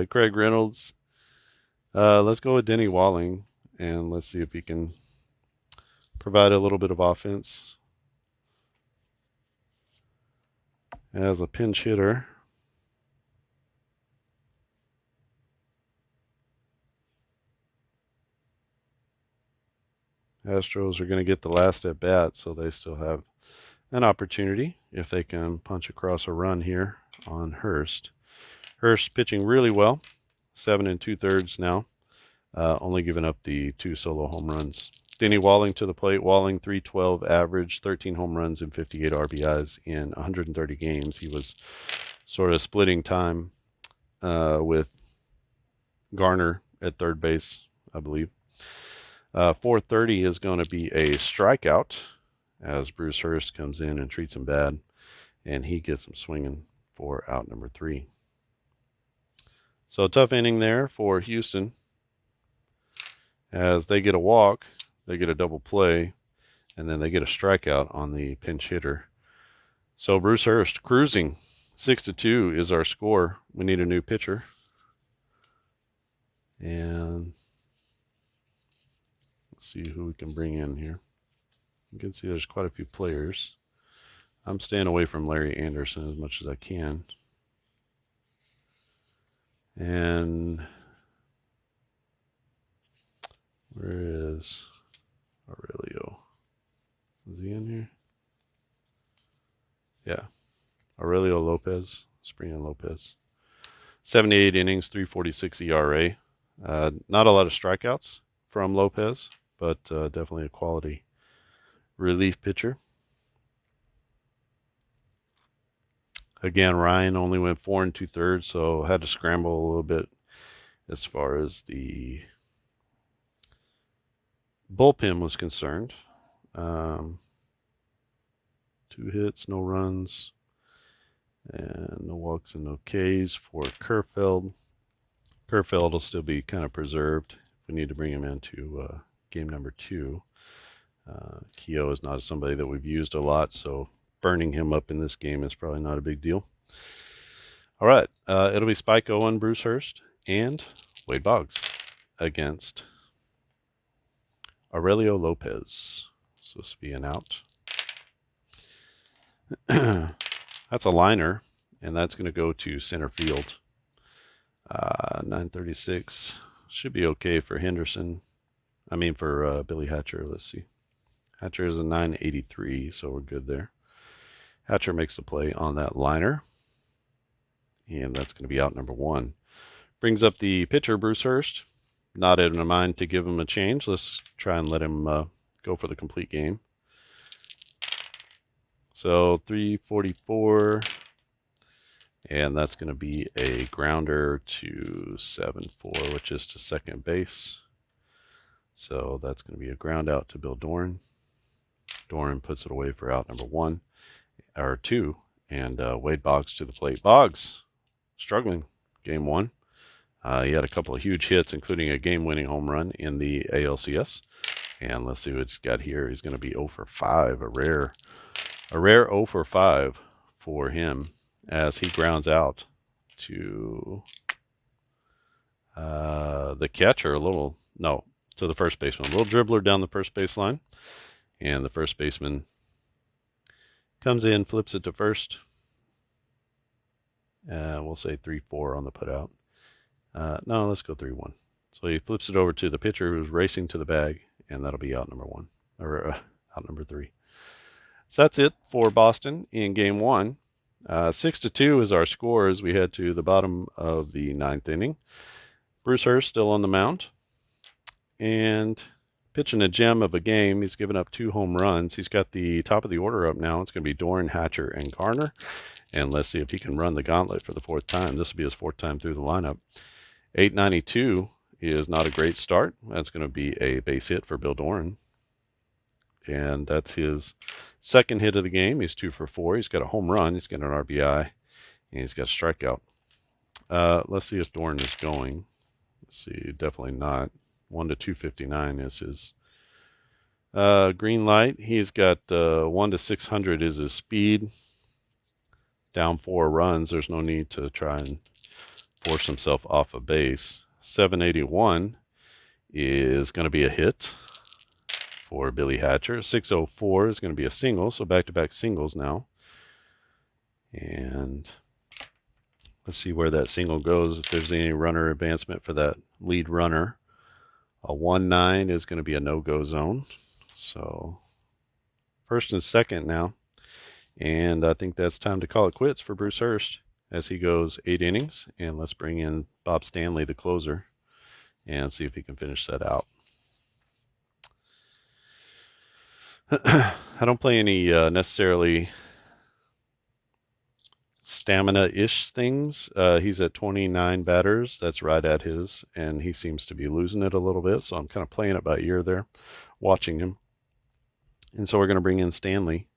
Craig Reynolds. Let's go with Denny Walling, and let's see if he can provide a little bit of offense. As a pinch hitter. Astros are going to get the last at bat, so they still have an opportunity if they can punch across a run here on Hurst. Hurst pitching really well, 7 2/3 now, only giving up the 2 solo home runs. Denny Walling to the plate. Walling 312 average, 13 home runs and 58 RBIs in 130 games. He was sort of splitting time with Garner at third base, I believe. 430 is going to be a strikeout as Bruce Hurst comes in and treats him bad, and he gets him swinging for out number 3. So tough inning there for Houston as they get a walk, they get a double play, and then they get a strikeout on the pinch hitter. So Bruce Hurst cruising. 6-2 is our score. We need a new pitcher. And let's see who we can bring in here. You can see there's quite a few players. I'm staying away from Larry Anderson as much as I can. And where is Aurelio? Is he in here? Yeah. Aurelio Lopez, Springer Lopez. 78 innings, 3.46 ERA. Not a lot of strikeouts from Lopez, but definitely a quality relief pitcher. Again, Ryan only went 4 2/3, so had to scramble a little bit as far as the bullpen was concerned. 2 hits, no runs, and no walks and no Ks for Kerfeld. Kerfeld will still be kind of preserved. We need to bring him into game number 2. Keogh is not somebody that we've used a lot, so burning him up in this game is probably not a big deal. All right, it'll be Spike Owen, Bruce Hurst, and Wade Boggs against Aurelio Lopez. So this will be an out. That's a liner, and that's going to go to center field. 936 should be okay for Henderson. I mean for Billy Hatcher. Let's see. Hatcher is a 983, so we're good there. Hatcher makes the play on that liner, and that's going to be out number 1. Brings up the pitcher, Bruce Hurst. Not in a mind to give him a change. Let's try and let him go for the complete game. So 344, and that's going to be a grounder to 7-4, which is to second base. So that's going to be a ground out to Bill Doran. Doran puts it away for out number 1 or 2, and Wade Boggs to the plate. Boggs struggling game 1. He had a couple of huge hits, including a game-winning home run in the ALCS. And let's see what he's got here. He's going to be 0 for 5, a rare 0 for 5 for him as he grounds out to the catcher to the first baseman. A little dribbler down the first baseline. And the first baseman comes in, flips it to first. We'll say 3-4 on the putout. No, let's go 3-1. So he flips it over to the pitcher who's racing to the bag, and that'll be out number 1, or out number 3. So that's it for Boston in game 1. 6-2 is our score as we head to the bottom of the 9th inning. Bruce Hurst still on the mound, and pitching a gem of a game. He's given up 2 home runs. He's got the top of the order up now. It's going to be Doran, Hatcher, and Garner. And let's see if he can run the gauntlet for the 4th time. This will be his 4th time through the lineup. 892 is not a great start. That's going to be a base hit for Bill Doran. And that's his 2nd hit of the game. He's 2 for 4. He's got a home run. He's got an RBI. And he's got a strikeout. Let's see if Doran is going. Let's see. Definitely not. 1 to 259 is his Green light. He's got 1 to 600 is his speed. Down 4 runs. There's no need to try and force himself off a base. 781 is going to be a hit for Billy Hatcher. 604 is going to be a single, so back-to-back singles now. And let's see where that single goes, if there's any runner advancement for that lead runner. A 1-9 is going to be a no-go zone. So first and second now. And I think that's time to call it quits for Bruce Hurst as he goes 8 innings. And let's bring in Bob Stanley, the closer, and see if he can finish that out. I don't play any necessarily stamina-ish things. He's at 29 batters. That's right at his, and he seems to be losing it a little bit. So I'm kind of playing it by ear there, watching him. And so we're going to bring in Stanley,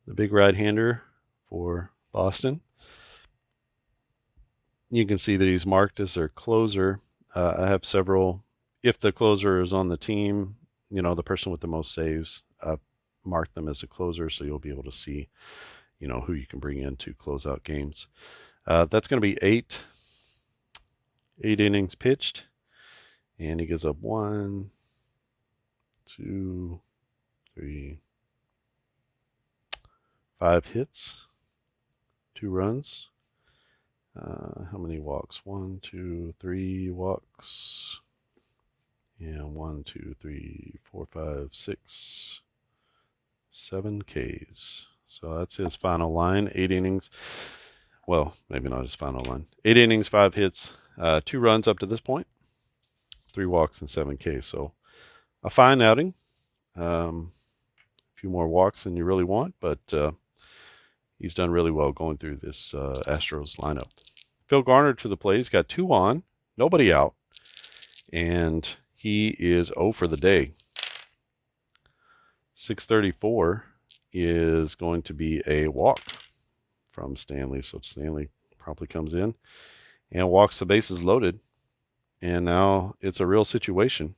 the big right-hander for Boston. You can see that he's marked as their closer. I have several. If the closer is on the team, the person with the most saves, mark them as a closer, so you'll be able to see, who you can bring in to close out games. That's going to be 8 innings pitched, and he gives up 1, 2, 3, 5 hits, 2 runs. How many walks? 1, 2, 3 walks. And 1, 2, 3, 4, 5, 6, 7 Ks. So that's his final line. 8 innings. Well, maybe not his final line. 8 innings, 5 hits, 2 runs up to this point, 3 walks and 7 Ks. So a fine outing. A few more walks than you really want, but he's done really well going through this Astros lineup. Phil Garner to the plate. He's got 2 on, nobody out, and he is 0 for the day. 634 is going to be a walk from Stanley. So Stanley promptly comes in and walks the bases loaded. And now it's a real situation.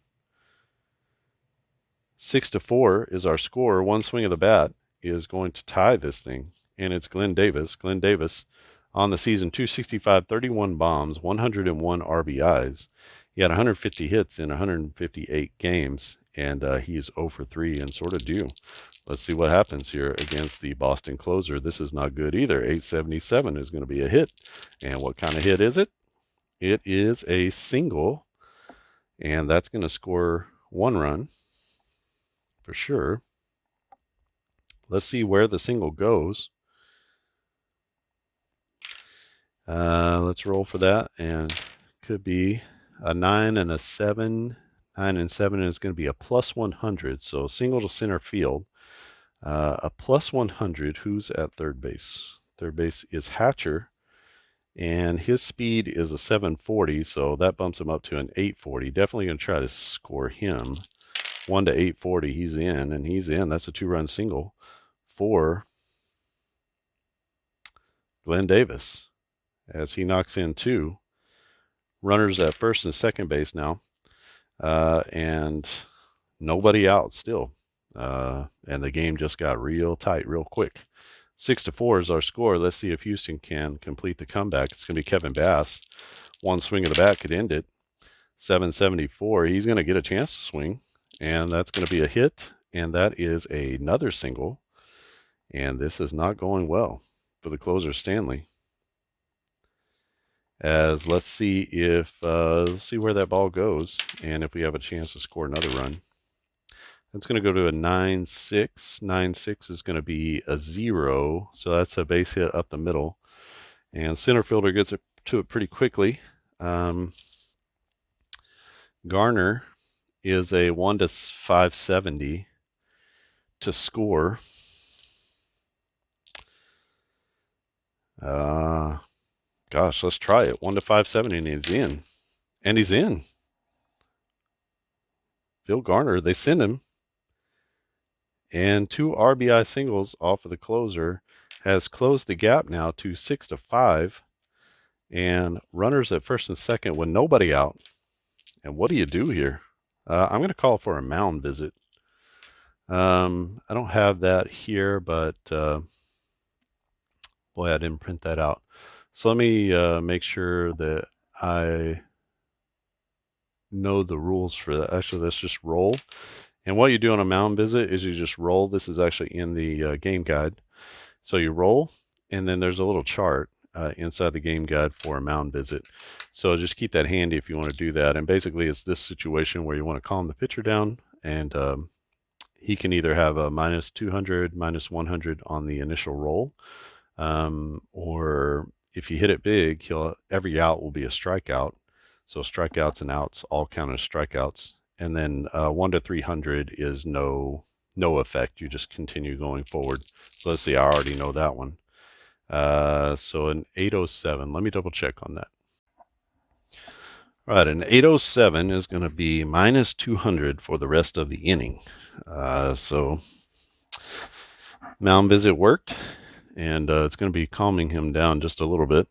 6-4 is our score. One swing of the bat is going to tie this thing. And it's Glenn Davis. Glenn Davis on the season, 265, 31 bombs, 101 RBIs. He had 150 hits in 158 games, and he is 0 for 3 and sort of due. Let's see what happens here against the Boston closer. This is not good either. 877 is going to be a hit. And what kind of hit is it? It is a single, and that's going to score 1 run for sure. Let's see where the single goes. Let's roll for that, and could be a 9 and a 7. 9 and 7 is going to be a plus 100, so single to center field. A plus 100. Who's at third base? Third base is Hatcher, and his speed is a 740, so that bumps him up to an 840. Definitely going to try to score him. 1 to 840, he's in, and he's in. That's a 2-run single for Glenn Davis as he knocks in 2. Runners at first and second base now, and nobody out still. And the game just got real tight real quick. 6-4 is our score. Let's see if Houston can complete the comeback. It's going to be Kevin Bass. 1 swing of the bat could end it. 774. He's going to get a chance to swing, and that's going to be a hit, and that is another single. And this is not going well for the closer, Stanley. As let's see where that ball goes, and if we have a chance to score another run. It's going to go to a 9-6. 9-6 is going to be a 0, so that's a base hit up the middle. And center fielder gets it to it pretty quickly. Garner is a 1 to 570 to score. Gosh, let's try it. 1 to 570, and he's in. And he's in. Phil Garner, they send him. And 2 RBI singles off of the closer has closed the gap now to 6-5. And runners at first and second with nobody out. And what do you do here? I'm going to call for a mound visit. I don't have that here, but boy, I didn't print that out. So let me make sure that I know the rules for that. Actually, let's just roll. And what you do on a mound visit is you just roll. This is actually in the game guide. So you roll, and then there's a little chart inside the game guide for a mound visit. So just keep that handy if you want to do that. And basically, it's this situation where you want to calm the pitcher down, and he can either have a minus 200, minus 100 on the initial roll, or if you hit it big, every out will be a strikeout. So strikeouts and outs all count as strikeouts. And then 1 to 300 is no effect. You just continue going forward. So let's see, I already know that one. So an 807, let me double check on that. All right, an 807 is going to be minus 200 for the rest of the inning. So mound visit worked, and it's going to be calming him down just a little bit.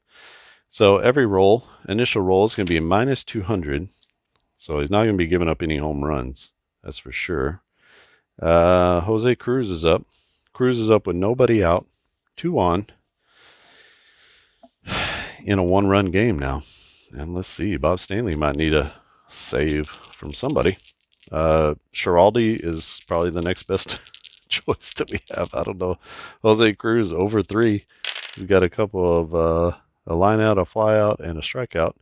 So every roll, initial roll, is going to be a minus 200. So he's not going to be giving up any home runs. That's for sure. Jose Cruz is up. Cruz is up with nobody out, 2 on, in a 1-run game now. And let's see, Bob Stanley might need a save from somebody. Schiraldi is probably the next best choice that we have. I don't know. Jose Cruz over 3. He's got a couple of a line out, a fly out, and a strikeout.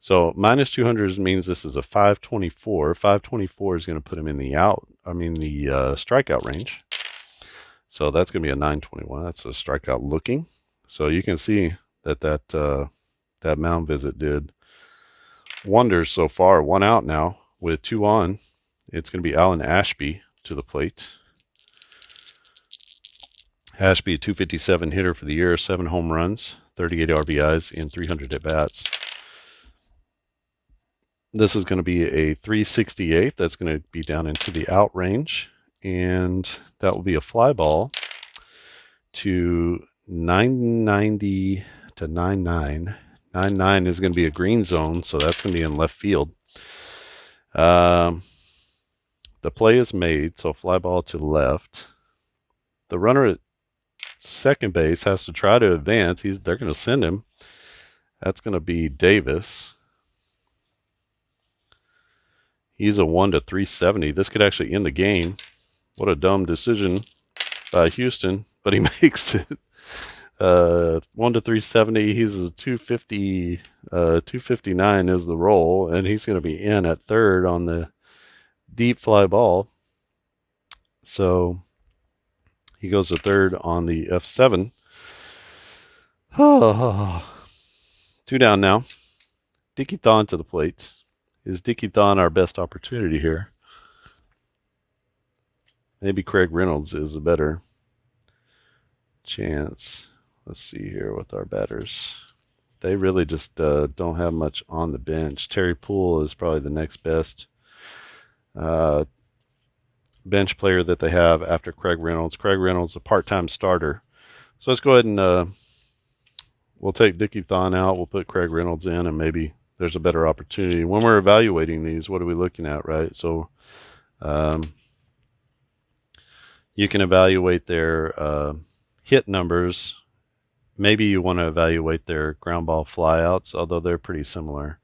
So minus 200 means this is a 524. 524 is going to put him in the strikeout range. So that's going to be a 921. That's a strikeout looking. So you can see that mound visit did wonders so far. 1 out now with 2 on. It's going to be Alan Ashby to the plate. Ashby, a 257 hitter for the year, 7 home runs, 38 RBIs in 300 at-bats. This is going to be a 368. That's going to be down into the out range, and that will be a fly ball to 990 to 99. 99 is going to be a green zone, so that's going to be in left field. The play is made, so fly ball to left. The runner at second base has to try to advance. They're going to send him. That's going to be Davis. He's a 1 to 370. This could actually end the game. What a dumb decision by Houston, but he makes it. 1 to 370. He's a 250. 259 is the roll, and he's going to be in at third on the deep fly ball. So he goes to third on the F7. 2 down now. Dickie Thon to the plate. Is Dickie Thon our best opportunity here? Maybe Craig Reynolds is a better chance. Let's see here with our batters. They really just don't have much on the bench. Terry Poole is probably the next best bench player that they have after Craig Reynolds. Craig Reynolds, a part-time starter. So let's go ahead and we'll take Dickie Thon out. We'll put Craig Reynolds in, and maybe there's a better opportunity. When we're evaluating these, what are we looking at, right? So you can evaluate their hit numbers. Maybe you want to evaluate their ground ball flyouts, although they're pretty similar.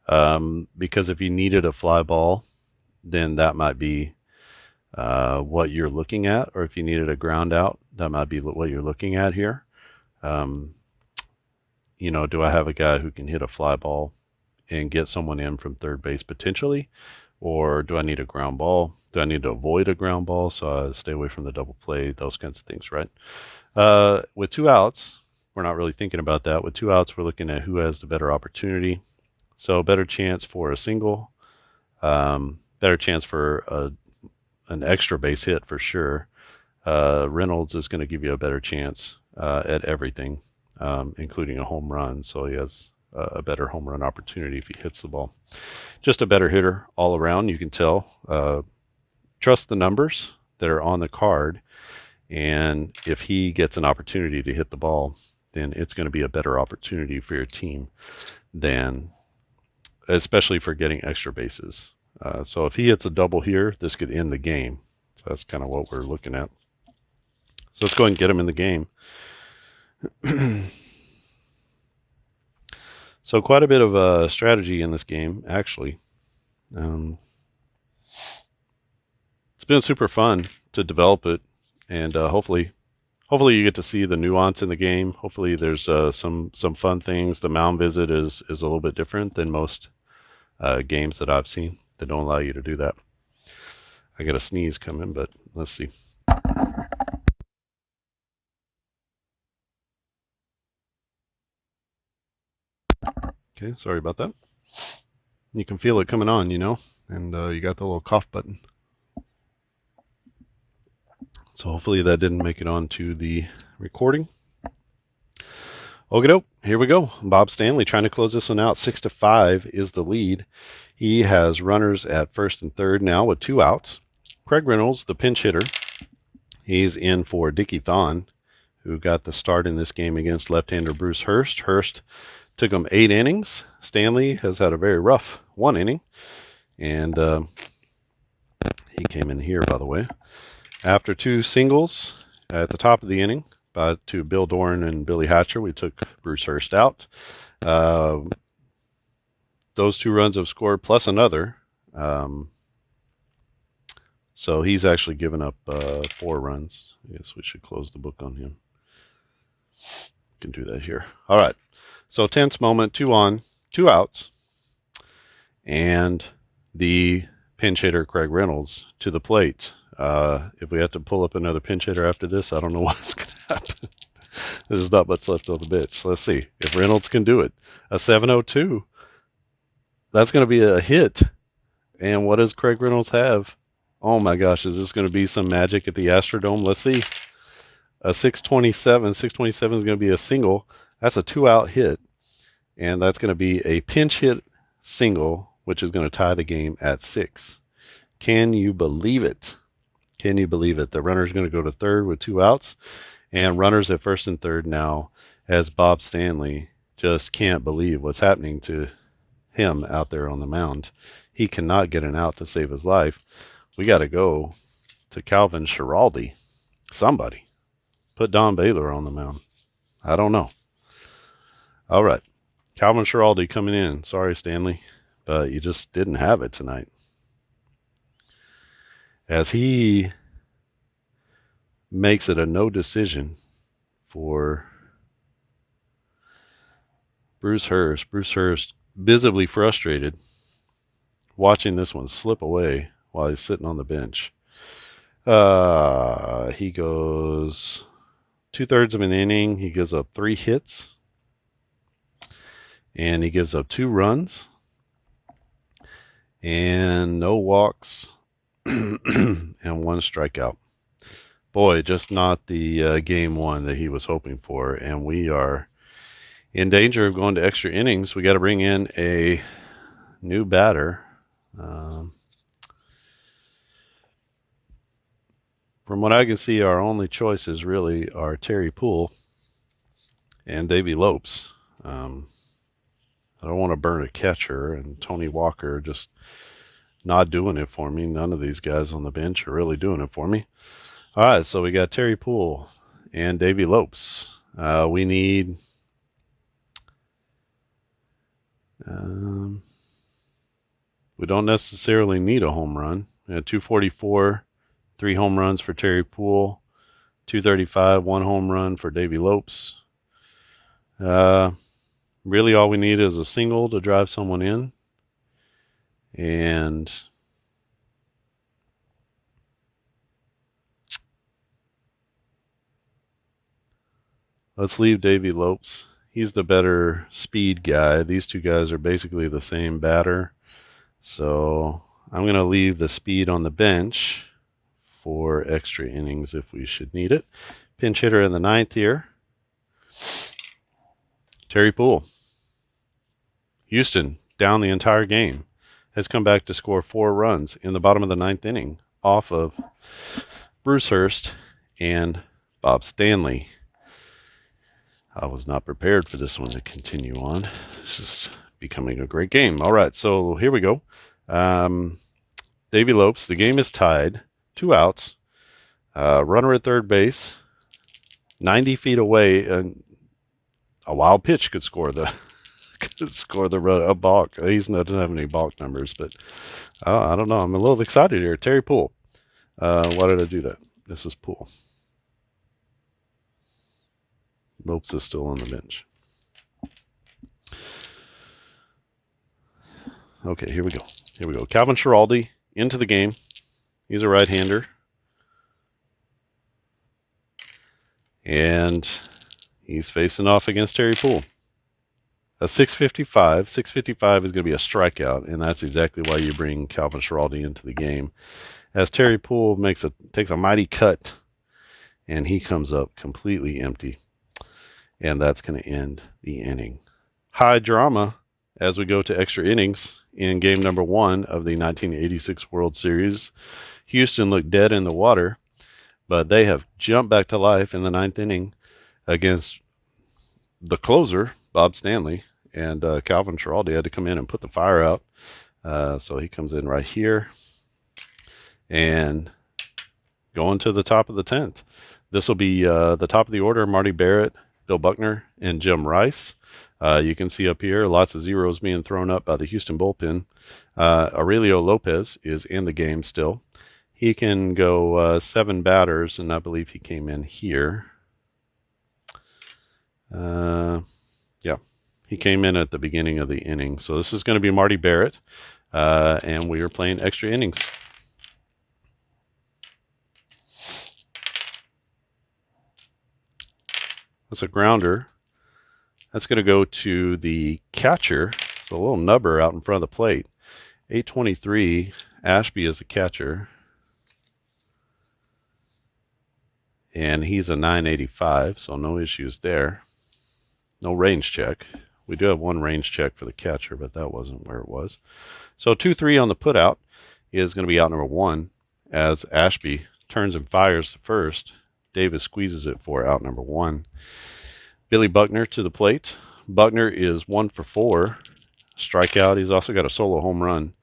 Because if you needed a fly ball, then that might be what you're looking at. Or if you needed a ground out, that might be what you're looking at here. Do I have a guy who can hit a fly ball and get someone in from third base potentially? Or do I need a ground ball? Do I need to avoid a ground ball so I stay away from the double play? Those kinds of things, right? With 2 outs, we're not really thinking about that. With 2 outs, we're looking at who has the better opportunity. So better chance for a single, better chance for an extra base hit for sure. Reynolds is going to give you a better chance at everything, including a home run. So he has a better home run opportunity if he hits the ball. Just a better hitter all around, you can tell. Trust the numbers that are on the card, and if he gets an opportunity to hit the ball, then it's going to be a better opportunity for your team than, especially for getting extra bases. So if he hits a double here, this could end the game. So that's kind of what we're looking at. So let's go ahead and get him in the game. So quite a bit of strategy in this game, actually. It's been super fun to develop it, and hopefully you get to see the nuance in the game. Hopefully there's some fun things. The mound visit is a little bit different than most games that I've seen that don't allow you to do that. I got a sneeze coming, but let's see. Okay, sorry about that. You can feel it coming on, and you got the little cough button. So hopefully that didn't make it onto the recording. Okay, here we go. Bob Stanley trying to close this one out. 6-5 is the lead. He has runners at first and third now with 2 outs. Craig Reynolds, the pinch hitter, he's in for Dickie Thon, who got the start in this game against left-hander Bruce Hurst. Hurst took him 8 innings. Stanley has had a very rough 1 inning, and he came in here, by the way. After 2 singles at the top of the inning to Bill Doran and Billy Hatcher, we took Bruce Hurst out. Those 2 runs have scored plus another. So he's actually given up 4 runs. I guess we should close the book on him. We can do that here. All right. So tense moment, 2 on, 2 outs. And the pinch hitter, Craig Reynolds, to the plate. If we have to pull up another pinch hitter after this, I don't know what's going to happen. There's not much left on the bench. Let's see if Reynolds can do it. A 7.02. That's going to be a hit. And what does Craig Reynolds have? Oh my gosh, is this going to be some magic at the Astrodome? Let's see. A 627. 627 is going to be a single. That's a 2-out hit. And that's going to be a pinch hit single, which is going to tie the game at 6. Can you believe it? Can you believe it? The runner's going to go to third with 2 outs. And runners at first and third now, as Bob Stanley just can't believe what's happening to him out there on the mound. He cannot get an out to save his life. We got to go to Calvin Schiraldi. Somebody put Don Baylor on the mound. I don't know. All right. Calvin Schiraldi coming in. Sorry, Stanley, but you just didn't have it tonight. As he makes it a no decision for Bruce Hurst. Bruce Hurst visibly frustrated watching this one slip away while he's sitting on the bench. He goes 2/3 of an inning. He gives up 3 hits. And he gives up 2 runs. And no walks. And 1 strikeout. Boy, just not the game 1 that he was hoping for. And we are in danger of going to extra innings. We got to bring in a new batter. From what I can see, our only choices really are Terry Poole and Davey Lopes. I don't want to burn a catcher, and Tony Walker just not doing it for me. None of these guys on the bench are really doing it for me. All right, so we got Terry Poole and Davey Lopes. We need we don't necessarily need a home run. 244, 3 home runs for Terry Poole, 235, 1 home run for Davey Lopes. Really all we need is a single to drive someone in. And let's leave Davey Lopes. He's the better speed guy. These 2 guys are basically the same batter. So I'm going to leave the speed on the bench for extra innings if we should need it. Pinch hitter in the 9th here. Terry Poole. Houston, down the entire game, has come back to score 4 runs in the bottom of the 9th inning off of Bruce Hurst and Bob Stanley. I was not prepared for this one to continue on. This is becoming a great game. All right, so here we go. Davey Lopes, the game is tied 2 outs, runner at third base, 90 feet away, and a wild pitch could score the a balk. He doesn't have any balk numbers, but I don't know. I'm a little excited here. Terry Poole. Why did I do that? This is Poole. Lopes is still on the bench. Okay, here we go. Here we go. Calvin Schiraldi into the game. He's a right-hander. And he's facing off against Terry Poole. A 655. 655 is going to be a strikeout, and that's exactly why you bring Calvin Schiraldi into the game. As Terry Poole takes a mighty cut, and he comes up completely empty. And that's going to end the inning. High drama as we go to extra innings in game number 1 of the 1986 World Series. Houston looked dead in the water, but they have jumped back to life in the 9th inning against the closer, Bob Stanley, and Calvin Schiraldi had to come in and put the fire out. So he comes in right here and going to the top of the 10th. This will be the top of the order: Marty Barrett, Bill Buckner, and Jim Rice. You can see up here lots of zeros being thrown up by the Houston bullpen. Aurelio Lopez is in the game still. He can go 7 batters, and I believe he came in here. Yeah, he came in at the beginning of the inning. So this is going to be Marty Barrett, and we are playing extra innings. That's a grounder. That's going to go to the catcher. So a little nubber out in front of the plate. 823, Ashby is the catcher. And he's a 985, so no issues there. No range check. We do have one range check for the catcher, but that wasn't where it was. So 2-3 on the putout is going to be out number 1 as Ashby turns and fires the first. Davis squeezes it for out number 1. Billy Buckner to the plate. Buckner is 1 for 4. Strikeout. He's also got a solo home run.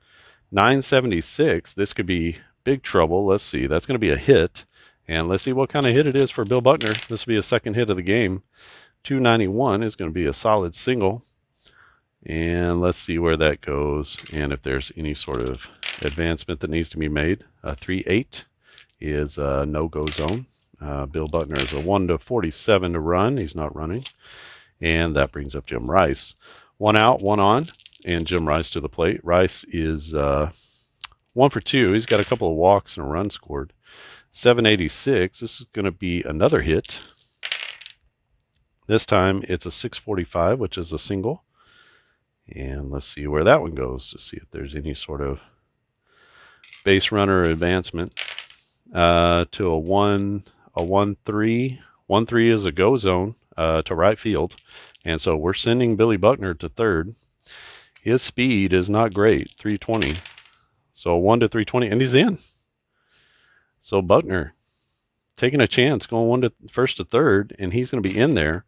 976. This could be big trouble. Let's see. That's going to be a hit. And let's see what kind of hit it is for Bill Buckner. This will be a second hit of the game. 291 is going to be a solid single. And let's see where that goes and if there's any sort of advancement that needs to be made. 3-8 is a no-go zone. Bill Buckner is a 1-47 to run. He's not running. And that brings up Jim Rice. 1 out, 1 on, and Jim Rice to the plate. Rice is 1 for 2. He's got a couple of walks and a run scored. 786. This is going to be another hit. This time it's a 645, which is a single. And let's see where that one goes to see if there's any sort of base runner advancement. To a 1-3. 1-3 is a go zone to right field. And so we're sending Billy Buckner to third. His speed is not great, 320. So 1-320, and he's in. So Buckner taking a chance, going first to third, and he's going to be in there.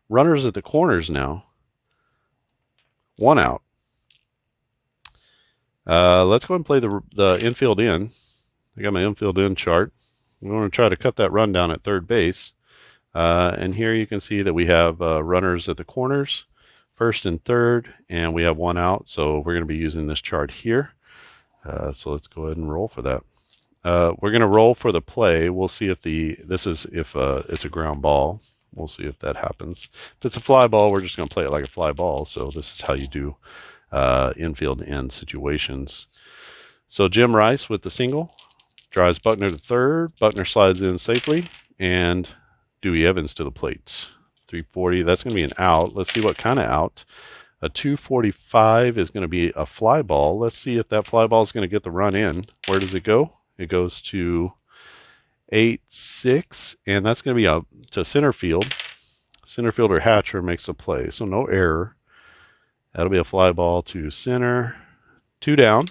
Runners at the corners now. 1 out. Let's go ahead and play the infield in. I got my infield in chart. We're going to try to cut that run down at third base. And here you can see that we have runners at the corners, first and third, and we have 1 out. So we're going to be using this chart here. So let's go ahead and roll for that. We're going to roll for the play. We'll see if it's a ground ball. We'll see if that happens. If it's a fly ball, we're just going to play it like a fly ball. So this is how you do infield end situations. So Jim Rice with the single drives Buckner to third. Buckner slides in safely, and Dewey Evans to the plate. 340. That's going to be an out. Let's see what kind of out. A 245 is going to be a fly ball. Let's see if that fly ball is going to get the run in. Where does it go? It goes to 8-6, and that's going to be out to center field. Center fielder Hatcher makes the play, so no error. That'll be a fly ball to center. 2 down,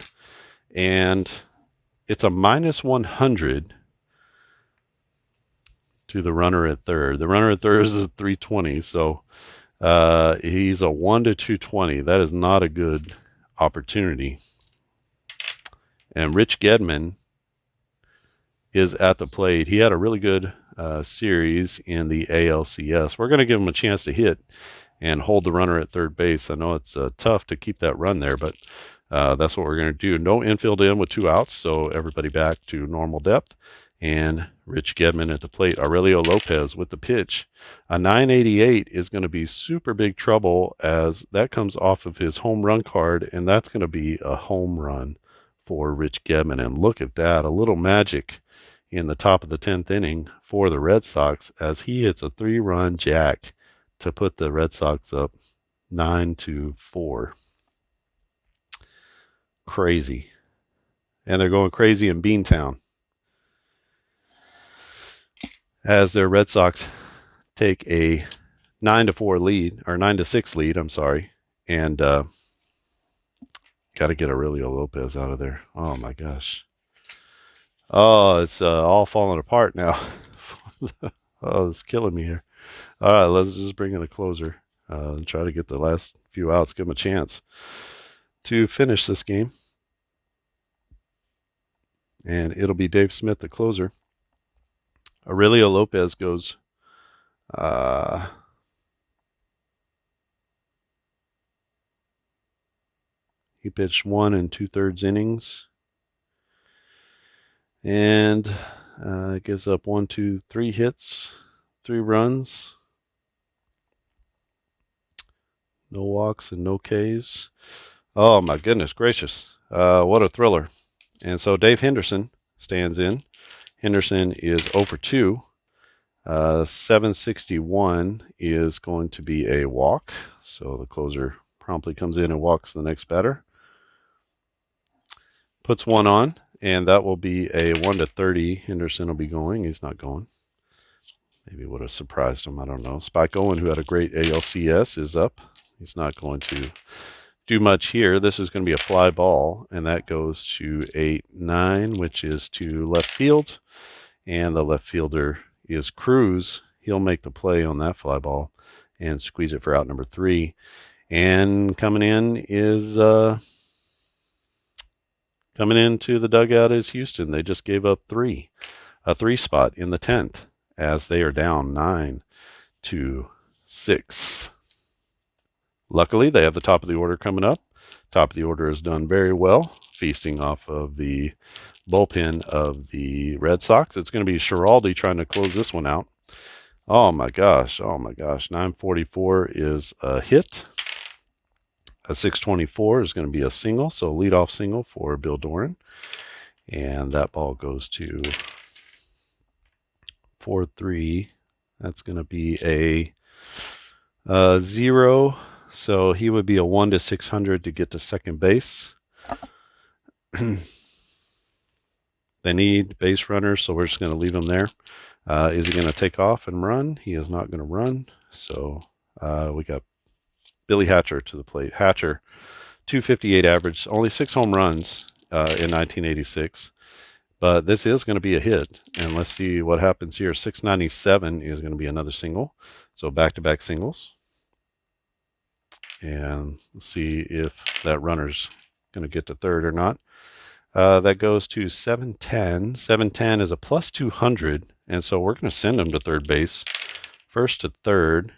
and it's a -100 to the runner at third. The runner at third is a 320, so he's a 1-220. That is not a good opportunity. And Rich Gedman is at the plate. He had a really good series in the ALCS. We're going to give him a chance to hit and hold the runner at third base. I know it's tough to keep that run there, but that's what we're going to do. No infield in with 2 outs, so everybody back to normal depth. And Rich Gedman at the plate. Aurelio Lopez with the pitch. A 988 is going to be super big trouble as that comes off of his home run card, and that's going to be a home run for Rich Gedman. And look at that, a little magic in the top of the 10th inning for the Red Sox as he hits a 3-run jack to put the Red Sox up 9-4. Crazy. And they're going crazy in Beantown as their Red Sox take a 9-4 lead, or 9-6 lead, I'm sorry, and got to get Aurelio Lopez out of there. Oh my gosh. Oh, it's all falling apart now. Oh, it's killing me here. All right, let's just bring in the closer and try to get the last few outs, give him a chance to finish this game. And it'll be Dave Smith, the closer. Aurelio Lopez goes he pitched 1 2/3 innings and gives up 1, 2, 3 hits, 3 runs, no walks and no Ks. Oh my goodness gracious. What a thriller. And so Dave Henderson stands in. Henderson is 0 for 2. 761 is going to be a walk. So the closer promptly comes in and walks the next batter. Puts 1 on, and that will be a 1-30. Henderson will be going. He's not going. Maybe would have surprised him. I don't know. Spike Owen, who had a great ALCS, is up. He's not going to do much here. This is going to be a fly ball, and that goes to 8-9, which is to left field. And the left fielder is Cruz. He'll make the play on that fly ball and squeeze it for out number 3. And coming in is coming into the dugout is Houston. They just gave up a 3 spot in the 10th as they are down 9-6. Luckily, they have the top of the order coming up. Top of the order has done very well, feasting off of the bullpen of the Red Sox. It's going to be Schiraldi trying to close this one out. Oh my gosh. 944 is a hit. A 624 is going to be a single, so leadoff single for Bill Doran. And that ball goes to 4-3. That's going to be a 0. So he would be a 1-600 to get to second base. They need base runners, so we're just going to leave him there. Is he going to take off and run? He is not going to run. So we got Billy Hatcher to the plate. Hatcher, 258 average, only 6 home runs in 1986. But this is going to be a hit. And let's see what happens here. 697 is going to be another single. So back-to-back singles. And let's see if that runner's going to get to third or not. That goes to 710. 710 is a plus 200, and so we're going to send him to third base. First to third.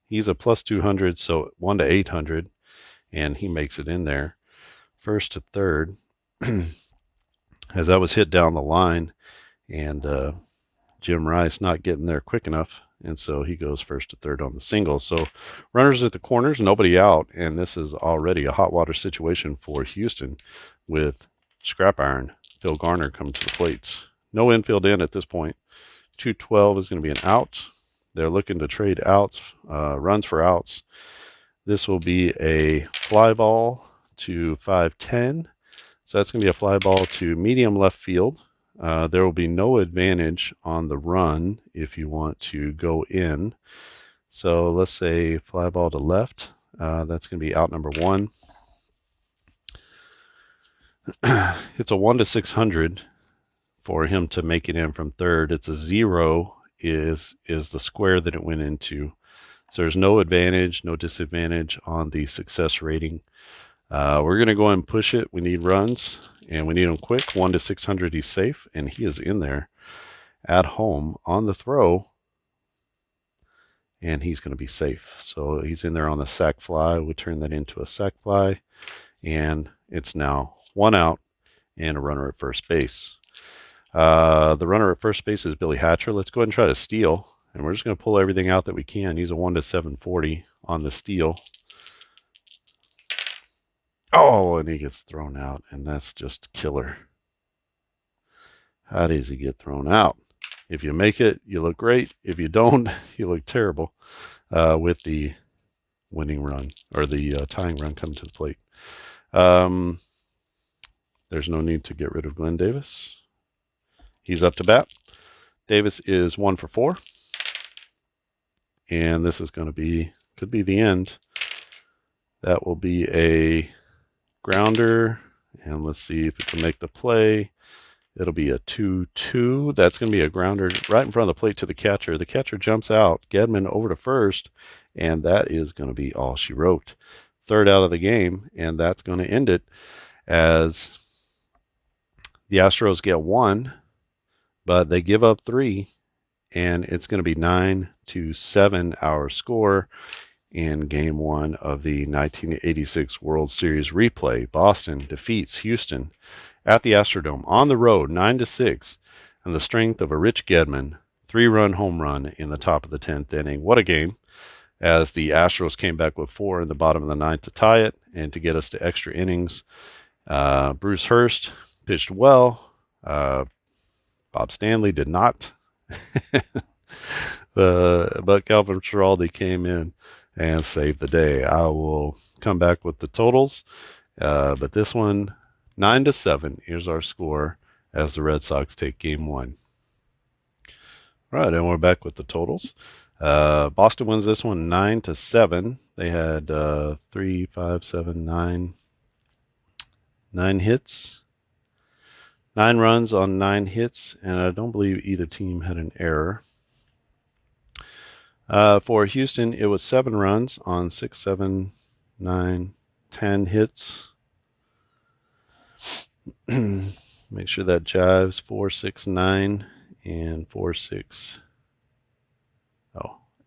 He's a plus 200, so 1-800, and he makes it in there. First to third, as that was hit down the line, and Jim Rice not getting there quick enough. And so he goes first to third on the single. So runners at the corners, nobody out. And this is already a hot water situation for Houston with scrap iron. Phil Garner coming to the plates. No infield in at this point. 212 is going to be an out. They're looking to trade outs, runs for outs. This will be a fly ball to 510. So that's going to be a fly ball to medium left field. There will be no advantage on the run if you want to go in. So let's say fly ball to left. That's going to be out number 1. It's a 1-600 for him to make it in from third. It's a 0 is the square that it went into. So there's no advantage, no disadvantage on the success rating. We're going to go and push it. We need runs. and we need him quick. 1 to 600, he's safe, and he is in there at home on the throw, and he's going to be safe. So he's in there on the sac fly. We turn that into a sac fly, and it's now 1 out and a runner at first base. The runner at first base is Billy Hatcher. Let's go ahead and try to steal, and we're just going to pull everything out that we can. Use a 1 to 740 on the steal. Oh, and he gets thrown out, and that's just killer. How does he get thrown out? If you make it, you look great. If you don't, you look terrible with the winning run or the tying run coming to the plate. There's no need to get rid of Glenn Davis. He's up to bat. Davis is 1 for 4. And this is going to be, could be the end. That will be a grounder. And let's see if it can make the play. It'll be a 2-2. That's going to be a grounder right in front of the plate to the catcher. The catcher jumps out. Gedman over to first. And that is going to be all she wrote. Third out of the game. And that's going to end it as the Astros get 1. But they give up 3. And it's going to be 9-7 our score in Game 1 of the 1986 World Series replay. Boston defeats Houston at the Astrodome on the road 9-6 on the strength of a Rich Gedman 3-run home run in the top of the 10th inning. What a game, as the Astros came back with 4 in the bottom of the 9th to tie it and to get us to extra innings. Bruce Hurst pitched well. Bob Stanley did not. But Calvin Schiraldi came in and saved the day. I will come back with the totals, but this one, 9-7 is our score as the Red Sox take Game 1. All right, and we're back with the totals. Boston wins this one 9-7. They had 3, 5, 7, 9 hits. 9 runs on 9 hits, and I don't believe either team had an error. For Houston, it was 7 runs on 6, 7, 9, 10 hits. Make sure that jives. 4, 6, 9, and 4, 6,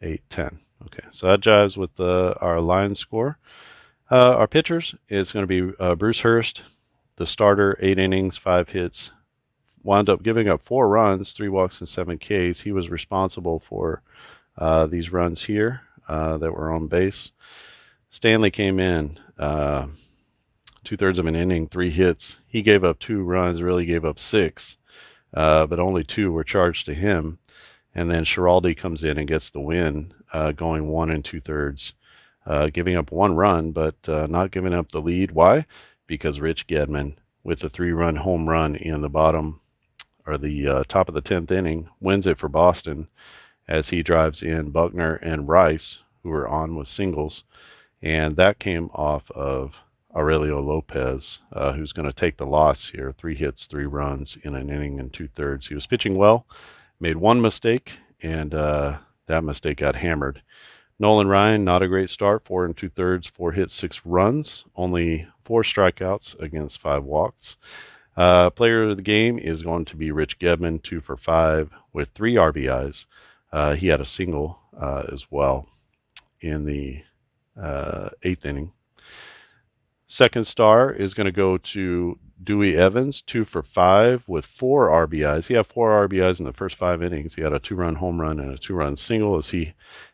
8, 10. Okay, so that jives with our line score. Our pitchers is going to be Bruce Hurst, the starter, 8 innings, 5 hits, wound up giving up 4 runs, 3 walks, and 7 Ks. He was responsible for these runs here that were on base. Stanley came in 2/3 of an inning, 3 hits. He gave up 2 runs, really gave up 6, but only 2 were charged to him. And then Schiraldi comes in and gets the win, going 1 2/3, giving up 1 run, but not giving up the lead. Why? Because Rich Gedman, with a 3-run home run in the bottom or the top of the 10th inning, wins it for Boston as he drives in Buckner and Rice, who were on with singles. And that came off of Aurelio Lopez, who's going to take the loss here. 3 hits, 3 runs in an inning and 2/3. He was pitching well, made 1 mistake, and that mistake got hammered. Nolan Ryan, not a great start, 4 2/3, 4 hits, 6 runs, only 4 strikeouts against 5 walks. Player of the game is going to be Rich Gedman, 2 for 5 with 3 RBIs. He had a single as well in the 8th inning. Second star is going to go to Dewey Evans, 2 for 5 with 4 RBIs. He had 4 RBIs in the first 5 innings. He had a 2-run home run and a 2-run single as he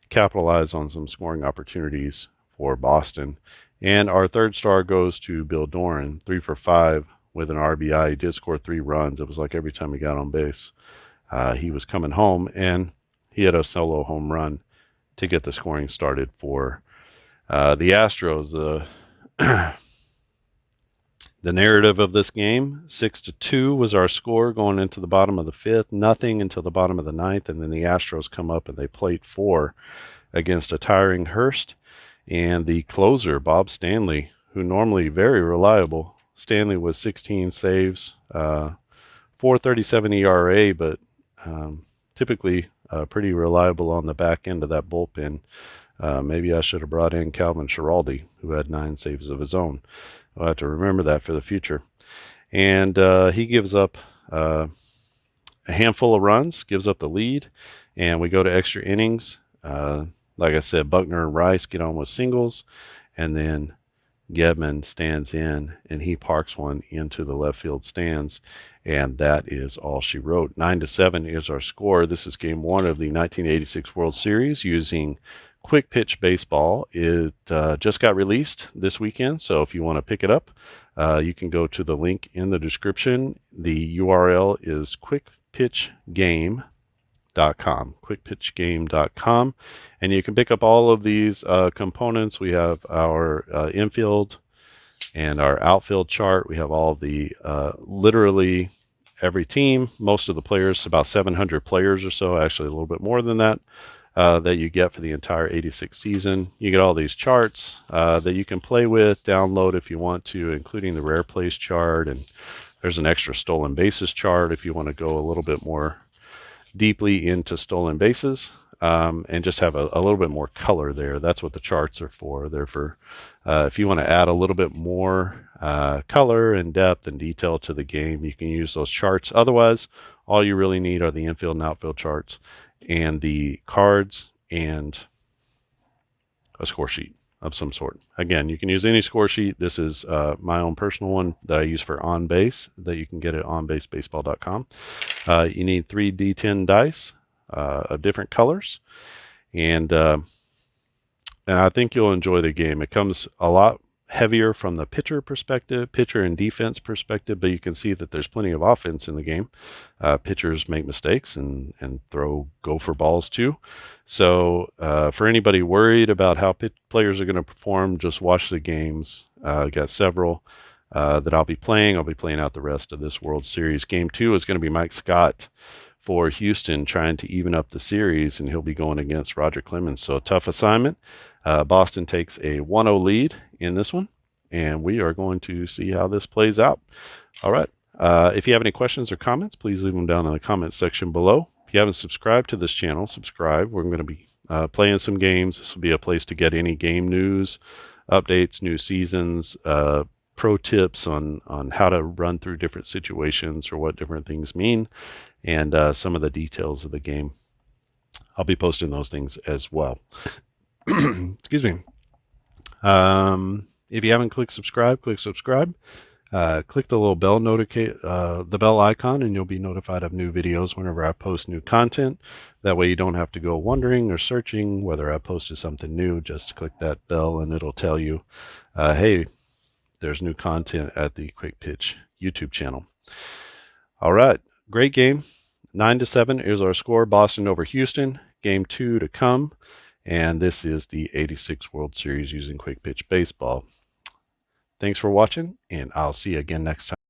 capitalized on some scoring opportunities for Boston. And our third star goes to Bill Doran, 3 for 5 with an RBI. He did score 3 runs. It was like every time he got on base, he was coming home, and he had a solo home run to get the scoring started for the Astros. The narrative of this game, 6-2 was our score going into the bottom of the 5th. Nothing until the bottom of the 9th, and then the Astros come up and they plate 4 against a tiring Hurst. And the closer, Bob Stanley, who normally very reliable. Stanley with 16 saves, 4.37 ERA, but typically pretty reliable on the back end of that bullpen. Maybe I should have brought in Calvin Schiraldi, who had 9 saves of his own. I'll have to remember that for the future. And he gives up a handful of runs, gives up the lead, and we go to extra innings. Like I said, Buckner and Rice get on with singles, and then Gedman stands in and he parks one into the left field stands, and that is all she wrote. 9-7 is our score. This is game one of the 1986 World Series using Quick Pitch Baseball. It just got released this weekend, so if you want to pick it up, you can go to the link in the description. The URL is quickpitchgame.com, and you can pick up all of these components. We have our infield and our outfield chart. We have all the literally every team, most of the players, about 700 players or so, actually a little bit more than that, that you get for the entire 86 season. You get all these charts that you can play with, download if you want to, including the rare plays chart, and there's an extra stolen bases chart if you want to go a little bit more deeply into stolen bases, and just have a little bit more color there. That's what the charts are for. They're for if you want to add a little bit more color and depth and detail to the game, you can use those charts. Otherwise, all you really need are the infield and outfield charts and the cards and a score sheet of some sort. Again, you can use any score sheet. This is my own personal one that I use for On Base that you can get at onbasebaseball.com. You need 3D10 dice of different colors, and I think you'll enjoy the game. It comes a lot heavier from the pitcher perspective, pitcher and defense perspective, but you can see that there's plenty of offense in the game. Pitchers make mistakes and go for balls too. So for anybody worried about how players are going to perform, just watch the games. Got several that I'll be playing. I'll be playing out the rest of this World Series. Game 2 is going to be Mike Scott for Houston trying to even up the series, and he'll be going against Roger Clemens. So tough assignment. Boston takes a 1-0 lead in this one, and we are going to see how this plays out. All right. If you have any questions or comments, please leave them down in the comments section below. If you haven't subscribed to this channel, subscribe. We're going to be playing some games. This will be a place to get any game news, updates, new seasons, pro tips on how to run through different situations or what different things mean, and some of the details of the game. I'll be posting those things as well. Excuse me. If you haven't clicked subscribe, click subscribe. Click the little bell the bell icon, and you'll be notified of new videos whenever I post new content. That way you don't have to go wondering or searching whether I posted something new. Just click that bell and it'll tell you, hey, there's new content at the Quick Pitch YouTube channel. All right, great game. 9-7 is our score. Boston over Houston. Game 2 to come. And this is the 86 World Series using Quick Pitch Baseball. Thanks for watching, and I'll see you again next time.